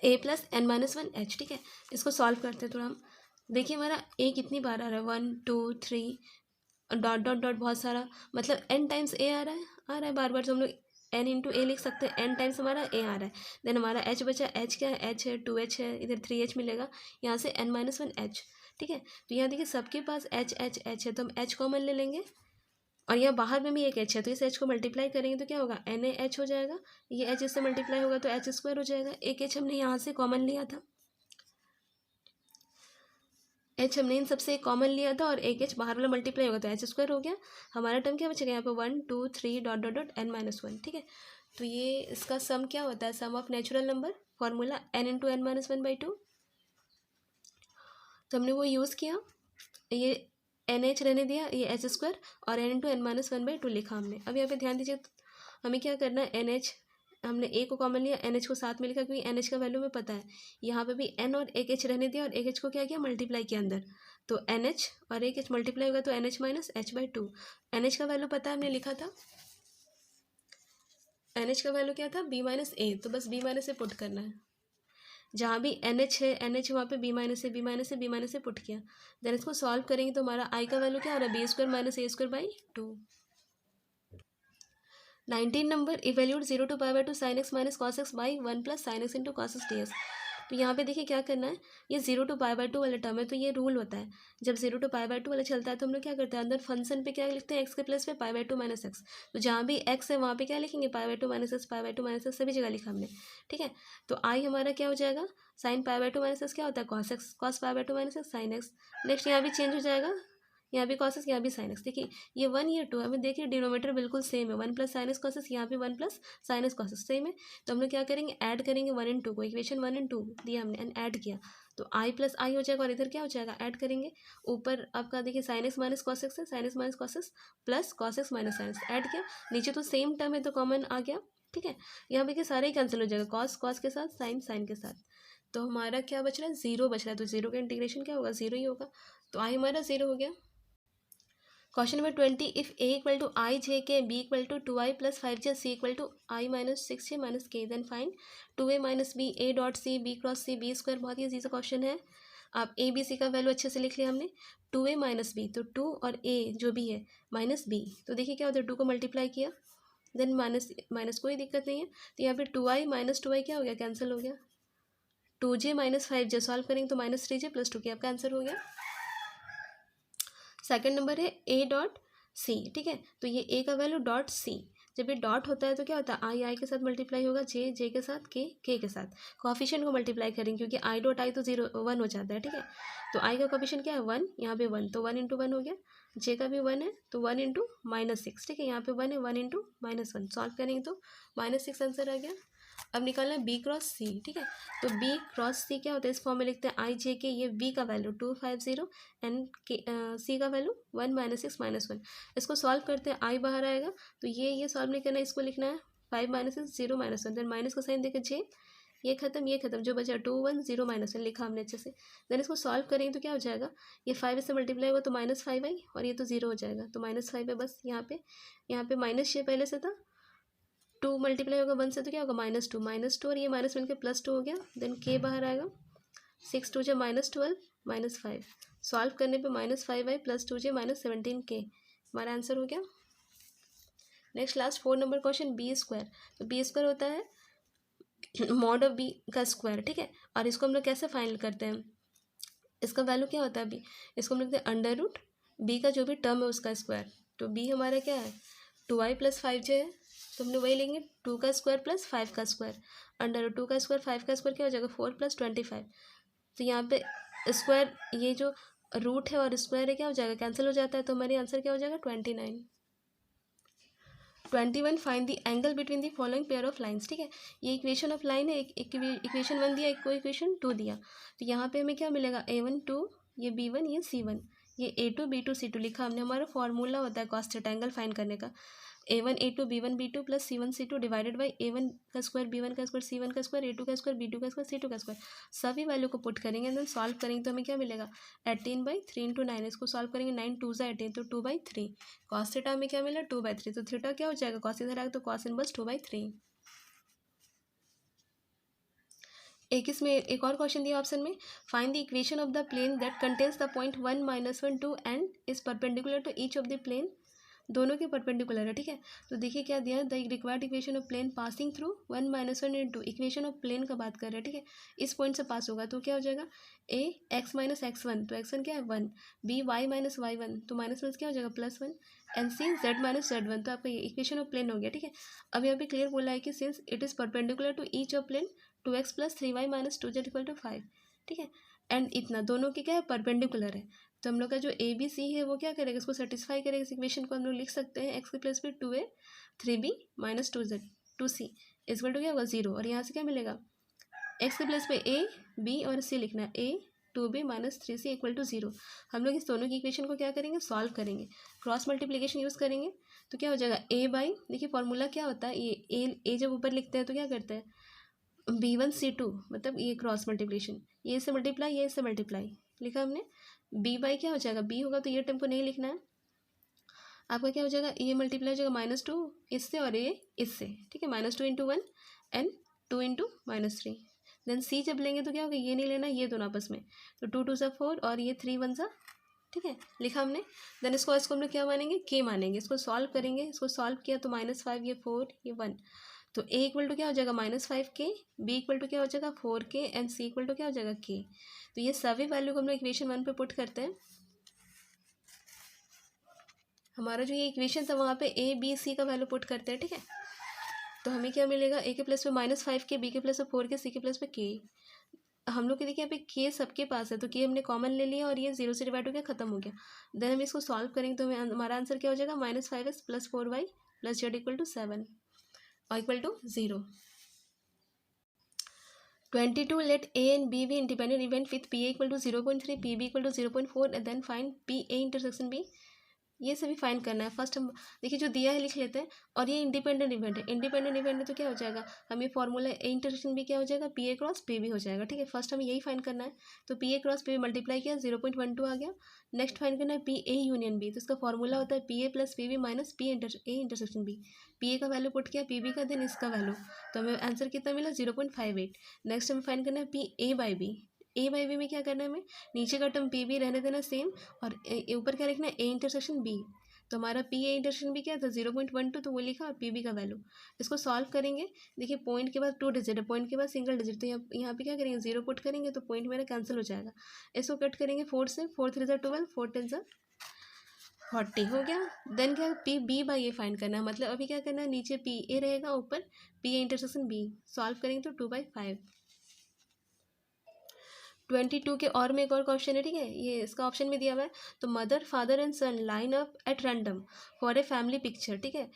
Speaker 1: a+n-1h, ठीक है। इसको सॉल्व करते हैं थोड़ा हम। देखिए हमारा a कितनी बार आ रहा है? 1 2 3 डॉट डॉट डॉट बहुत सारा, मतलब n टाइम्स a आ रहा है बार बार। तो हम लोग n इंटू ए लिख सकते हैं, n टाइम्स हमारा a आ रहा है। देन हमारा h बचा, h क्या है? h है, 2h है, इधर 3h मिलेगा, यहाँ से n-1h, ठीक है। तो यहाँ देखिए सबके पास h h h है तो हम h कॉमन ले लेंगे और यहाँ बाहर में भी एक h है तो इस h को मल्टीप्लाई करेंगे तो क्या होगा? NaH हो जाएगा। ये h इससे मल्टीप्लाई होगा तो h² हो जाएगा। एक h हमने यहाँ से कॉमन लिया था, h हमने इन सबसे कॉमन लिया था और एक h बाहर वाला मल्टीप्लाई होगा तो h² हो गया। हमारा टर्म क्या बचेगा यहाँ पे? 1 2 3 डॉट डॉट डॉट n-1, ठीक है। तो ये इसका सम क्या होता है? Sum of natural number, formula n into n-1/2। तो हमने वो यूज़ किया, ये NH रहने दिया, ये h² और n इंटू n-1/2 लिखा हमने। अब यहाँ पे ध्यान दीजिए हमें क्या करना है? NH हमने a को कॉमन लिया, NH को साथ में लिखा क्योंकि NH का वैल्यू में पता है। यहाँ पे भी n और एक h रहने दिया और एक h को क्या किया? मल्टीप्लाई किया अंदर। तो NH और एक h मल्टीप्लाई होगा तो NH - h/2। NH का वैल्यू पता है, हमने लिखा था। NH का वैल्यू क्या था? b - a, तो बस b - a पुट करना है। जहाँ भी NH है NH वहाँ पे b - a पुट किया। देन इसको सॉल्व करेंगे तो हमारा i का वैल्यू क्या आ रहा है? b² - a² 2। 19 number, evaluate 0 to π/2 sin x - cos x by 1 + sin x into cos x ds। तो यहाँ पे देखिए क्या करना है, ये 0 to π/2 वाला टर्म है तो ये रूल होता है। जब 0 to π/2 वाला चलता है तो हम लोग क्या करते हैं? अंदर फंक्शन पे क्या लिखते हैं? x के प्लेस पे π/2 - x। तो जहाँ भी x है वहाँ पे क्या लिखेंगे? π/2 - x, π/2 - x सभी जगह लिखा हमने, ठीक है। तो i हमारा क्या हो जाएगा? sin π/2 - x क्या होता है? cos x, cos π/2 - x sin x। Next यहाँ भी चेंज हो जाएगा, यहाँ भी cos x, यहाँ भी sin x। देखिए ये 1 ये 2 हमें देखिए डिनोमीटर बिल्कुल सेम है, 1 + sin x cos x, यहाँ भी 1 + sin x cos x same है। तो हम लोग क्या करेंगे? ऐड करेंगे 1 and 2 को, इक्वेशन 1 and 2 दिया हमने एंड ऐड किया तो i + i हो जाएगा और इधर क्या हो जाएगा? ऐड करेंगे। ऊपर आपका देखिए sin x - cos x है, sin x - cos x plus cos x - sin x add किया। नीचे तो सेम टर्म है तो कॉमन आ गया, ठीक है। यहाँ पे सारे ही कैंसिल हो जाएगा, cos के साथ, sin के साथ। तो हमारा क्या बच रहा है? 0 बच रहा है। तो 0 का इंटीग्रेशन क्या होगा? 0 ही होगा। तो i हमारा 0 हो गया। Question number 20, if a = i j k, b = 2i + 5j, c = i - 6j - k, then find 2a - b a dot c b cross c b²। बहुत ही इजी सा क्वेश्चन है। आप a b c का value अच्छे से लिख लिया हमने। 2a - b तो 2 और a जो भी है माइनस b, तो देखिए क्या होता है? 2 को मल्टीप्लाई किया, देन माइनस माइनस कोई दिक्कत नहीं है। तो यहाँ पे 2i - 2i क्या हो गया? कैंसिल हो गया। 2j - 5j सॉल्व करेंगे तो -3j + 2k आपका आंसर हो गया। सेकंड नंबर है a डॉट c, ठीक है। तो ये a का वैल्यू डॉट c, जब ये डॉट होता है तो क्या होता है? i के साथ मल्टीप्लाई होगा, j के साथ, k के साथ। कोफिशिएंट को मल्टीप्लाई करेंगे क्योंकि i डॉट i तो 0 1 हो जाता है, ठीक है। तो i का कोफिशिएंट क्या है? 1, यहाँ पे 1 तो 1 × 1 हो गया। j का भी 1 है तो 1 × -6, ठीक है। यहाँ पे 1 है, 1 × -1 सॉल्व करेंगे तो -6 आंसर आ गया। अब निकालना है बी क्रॉस सी, ठीक है। तो बी क्रॉस सी क्या होता है, इस फॉर्म में लिखते हैं आई जे के, ये बी का वैल्यू 250 एंड के सी का वैल्यू 1 - 6 - 1। इसको सॉल्व करते हैं, आई बाहर आएगा तो ये सॉल्व नहीं करना है, इसको लिखना है 5 - 6 0 - 1, देन माइनस का साइन देकर जे, ये खत्म, जो बचा 2 1 0 - 1 लिखा हमने अच्छे से। देन इसको सॉल्व करेंगे तो क्या हो जाएगा, ये 5 से मल्टीप्लाई होगा तो -5 आई और ये तो 0 हो जाएगा, तो -5 है बस। यहाँ पे माइनस ये पहले से था, 2 मल्टीप्लाई होगा 1 से तो क्या होगा -2 और ये माइनस मिलकर +2 हो गया। देन के बाहर आएगा, 6 2 -12 -5, सॉल्व करने पे -5 आई +2 -17 के, हमारा आंसर हो गया। Next last 4 number question, b square. तो बी स्क्वायर होता है मॉड ऑफ बी का स्क्वायर, ठीक है। और इसको हम लोग कैसे फाइनल करते हैं, इसका वैल्यू क्या होता है बी, इसको हम लिखते हैं अंडर रूट बी का जो भी टर्म है उसका स्क्वायर। तो बी हमारा क्या है 2i + 5j है, तो हम लोग वही लेंगे 2 का स्क्वायर प्लस 5 का स्क्वायर, अंडर 2 का स्क्वायर 5 का स्क्वायर क्या हो जाएगा 4 + 25। तो यहाँ पे स्क्वायर, ये जो रूट है और स्क्वायर है क्या हो जाएगा, कैंसिल हो जाता है, तो हमारी आंसर क्या हो जाएगा 29। 21 find the angle between the following pair of lines, ठीक है। ये इक्वेशन ऑफ लाइन है, एक इक्वेशन 1 दिया, एक को इक्वेशन 2 दिया। तो यहाँ पे हमें क्या मिलेगा A1 2, ये B1 ये C1, ये A2 B2 C2 लिखा हमने। हमारा फॉर्मूला होता है कॉस थीटा एंगल फाइंड करने का, A1 A2 B1 B2 plus C1 C2 divided by A1 का स्क्वायर B1 का स्क्वायर C1 का स्क्वायर A2 का स्क्वायर B2 का स्क्वायर C2 का स्क्वायर। सभी वैल्यू को पुट करेंगे, देन सॉल्व करेंगे तो हमें क्या मिलेगा 18/3 × 9। इसको सॉल्व करेंगे 9 2 ज़ा 18, तो 2/3। कॉस थीटा हमें क्या मिला 2/3, तो थीटा क्या हो जाएगा कॉस इधर आएगा तो कॉस इनवर्स 2/3। एक और क्वेश्चन दिया ऑप्शन में, find the equation of the plane that contains the point 1 -1 2 and is perpendicular to each of the plane. दोनों के परपेंडिकुलर है, ठीक है। तो देखिए क्या दिया, the required equation of plane passing through 1 - 1 × equation of plane का बात कर रहे हैं, ठीक है। इस पॉइंट से पास होगा तो क्या हो जाएगा a x - x1, तो x1 क्या है 1, b y - y1, तो माइनस क्या हो जाएगा +1, एंड c z - z1, तो आपका ये इक्वेशन ऑफ प्लेन हो गया, ठीक है। अब यहाँ पे क्लियर बोला है कि since it is perpendicular to each of plane 2x + 3y - 2z = 5, ठीक है। एंड इतना दोनों के क्या है परपेंडिकुलर है, तो हम लोग का जो ए बी सी है वो क्या करेगा, इसको सेटिस्फाई करेगा। इस इक्वेशन को हम लोग लिख सकते हैं एक्स के प्लस पे 2a 3b - 2z 2c equal to क्या होगा 0, और यहाँ से क्या मिलेगा एक्स के प्लस पे ए बी और सी लिखना है, a 2b - 3c equal to 0। हम लोग इस दोनों की इक्वेशन को क्या करेंगे सॉल्व करेंगे, क्रॉस मल्टीप्लिकेशन यूज़ करेंगे, तो क्या हो जाएगा a/, देखिए फॉर्मूला क्या होता है, ये ए जब ऊपर लिखते हैं तो क्या करते हैं B1C2, मतलब ये क्रॉस मल्टीप्लिकेशन, ये से मल्टीप्लाई ये से मल्टीप्लाई लिखा हमने, b/, क्या हो जाएगा b होगा तो ये टर्म को नहीं लिखना है, आपका क्या हो जाएगा ये मल्टीप्लाई हो जाएगा -2 इससे और ये इससे, ठीक है, -2 × 1 एंड 2 × -3। देन c जब लेंगे तो क्या होगा, ये नहीं लेना, ये दोनों आपस में, तो 2 2 ज़ा 4 और ये 3 1 ज़ा, ठीक है, लिखा हमने। देन इसको हम लोग क्या मानेंगे k मानेंगे, इसको सॉल्व करेंगे, इसको सॉल्व किया तो -5 ये 4 ये 1, तो a इक्वल टू क्या हो जाएगा -5k, b इक्वल टू क्या हो जाएगा 4k and c equal to क्या हो जाएगा k। तो ये सभी वैल्यू को हम लोग इक्वेशन 1 पे पुट करते हैं। हमारा जो ये इक्वेशन था वहाँ पे a b c का वैल्यू पुट करते हैं, ठीक है। तो हमें क्या मिलेगा a के प्लस पे -5k, b के प्लस पे 4k, c के प्लस पे k। हम लोग के देखिए यहाँ पे k सबके पास है तो k हमने कॉमन ले लिया और ये 0 से डिवाइड हो गया, खत्म हो गया। देन हम इसको सॉल्व करेंगे तो हमें हमारा आंसर क्या हो जाएगा -5x + 4y + z = 7 और equal to 0। 22 let a and b be independent event with pa = 0.3 pb = 0.4 and then find pa intersection b। ये सभी फाइंड करना है। फर्स्ट हम देखिए जो दिया है लिख लेते हैं, और ये इंडिपेंडेंट इवेंट है, इंडिपेंडेंट इवेंट है तो क्या हो जाएगा हमें फॉर्मूला ए इंटरसेक्शन भी क्या हो जाएगा P A cross P B हो जाएगा, ठीक है। फर्स्ट हमें यही फाइंड करना है, तो P A cross P multiply किया 0.12 आ गया। नेक्स्ट फाइंड करना है पी ए यूनियन बी, तो इसका फॉर्मूला होता है P A plus P B minus P A intersection B. P A का वैल्यू पुट किया, पी बी का, देन इसका वैल्यू, तो हमें आंसर कितना मिला 0.58। नेक्स्ट हमें फाइंड करना है P A by B, A by B में क्या करना है हमें नीचे का टर्म पी बी रहने देना सेम, और ऊपर क्या लिखना है ए इंटरसेक्शन बी। तो हमारा पी ए इंटरसेक्शन भी क्या था 0.12, तो वो लिखा, और पी बी का वैल्यू। इसको सॉल्व करेंगे, देखिए पॉइंट के बाद 2 डिजिट है, पॉइंट के बाद सिंगल डिजिट, तो यहाँ पे क्या करेंगे 0 पुट करेंगे तो पॉइंट मेरा कैंसिल हो जाएगा। इसको कट करेंगे 4 से, 4 3 ज़ा 12, 4 10 ज़ा 40 हो गया। देन क्या P B by A find करना है, मतलब अभी क्या करना है नीचे पी ए रहेगा, ऊपर P A intersection B. Solve करेंगे तो 2/5। 22 के और में एक और क्वेश्चन है, ठीक है, ये इसका ऑप्शन में दिया हुआ है। तो mother father and son line up at random for a family picture, ठीक है।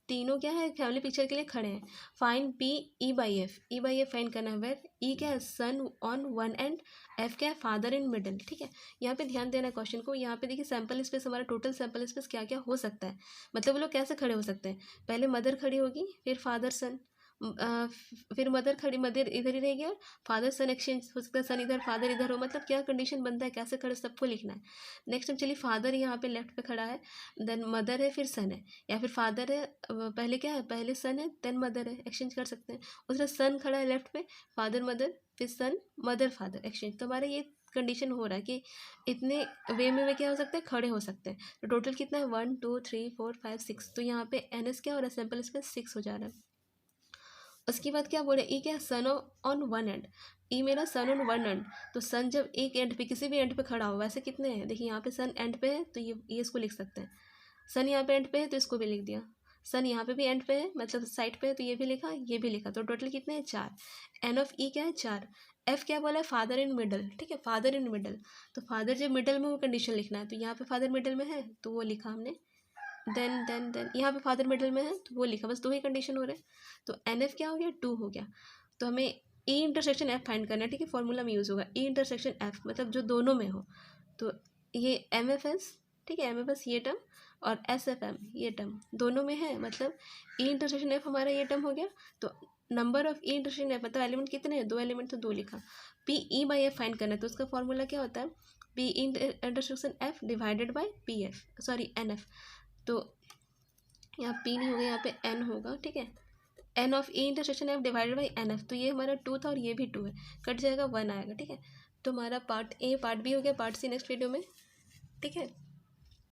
Speaker 1: तीनों क्या है, फैमिली पिक्चर के लिए खड़े हैं। Find P E by F, E by F find करना है, वेर ई क्या है, सन ऑन वन एंड, एफ क्या है, फादर इन मिडल। ठीक है, यहाँ पे ध्यान देना क्वेश्चन को। यहाँ पे देखिए सैम्पल स्पेस, हमारा टोटल सैम्पल स्पेस क्या क्या हो सकता है, मतलब वो लोग कैसे खड़े हो सकते हैं। पहले मदर खड़ी होगी, फिर फादर सन, फिर मदर खड़ी, मदर इधर ही रहेगी और फादर सन एक्सचेंज हो सकता है, सन इधर फादर इधर हो, मतलब क्या कंडीशन बनता है, कैसे खड़े, सबको लिखना है। नेक्स्ट टाइम चलिए, फादर यहाँ पे लेफ्ट पे खड़ा है, देन मदर है, फिर सन है, या फिर फादर है, पहले क्या है, पहले सन है देन मदर है, एक्सचेंज कर सकते हैं। उस तरह सन खड़ा है लेफ्ट पे, फादर मदर, फिर सन मदर फादर, एक्सचेंज। तो हमारा ये कंडीशन हो रहा है कि इतने वे में वे क्या हो सकते हैं, खड़े हो सकते हैं। तो टोटल कितना है, 1 2 3 4 5 6, तो यहाँ पे एन एस क्या हो रहा है, सैम्पल स्पेस 6 हो जा रहा है। उसके बाद क्या बोले, ई क्या, सन ऑन वन एंड, ई मेरा सन ऑन वन एंड, तो सन जब एक एंड पे, किसी भी एंड पे खड़ा हो, वैसे कितने हैं, देखिए यहाँ पे सन एंड पे है तो ये इसको लिख सकते हैं, सन यहाँ पे एंड पे है तो इसको भी लिख दिया, सन यहाँ पे भी एंड पे है मतलब साइड पे है तो ये भी लिखा, ये भी लिखा, तो टोटल कितने हैं, 4। एन ऑफ ई क्या है, 4। एफ क्या बोला है, फादर इन मिडल। ठीक है, फादर इन मिडल, तो फादर जब मिडल में वो कंडीशन लिखना है, तो यहाँ पे फादर मिडल में है तो वो लिखा हमने, देन यहाँ पे फादर मिडल में है तो वो लिखा, बस 2 ही कंडीशन हो रहे हैं। तो एन एफ क्या हो गया, 2 हो गया। तो हमें ई इंटरसेक्शन एफ फाइंड करना है। ठीक है, फॉर्मूला में यूज़ होगा ई इंटरसेक्शन एफ, मतलब जो दोनों में हो। तो ये एम एफ एस, ठीक है, एम एफ एस ये टर्म और एस एफ एम ये टर्म दोनों में है, मतलब ई इंटरसेक्शन एफ हमारा ये टर्म हो गया। तो number of E intersection F मतलब एलिमेंट कितने हैं, 2 एलिमेंट, तो 2 लिखा। P E by F find करना है, तो उसका फॉर्मूला क्या होता है, P intersection F divided by P F, sorry N F. तो यहाँ पी नहीं होगा, यहाँ पे एन होगा। ठीक है, N of A intersection F divided by N F, तो ये हमारा 2 था और ये भी 2 है, कट जाएगा 1 आएगा। ठीक है, तो हमारा पार्ट ए पार्ट बी हो गया, पार्ट सी नेक्स्ट वीडियो में। ठीक है।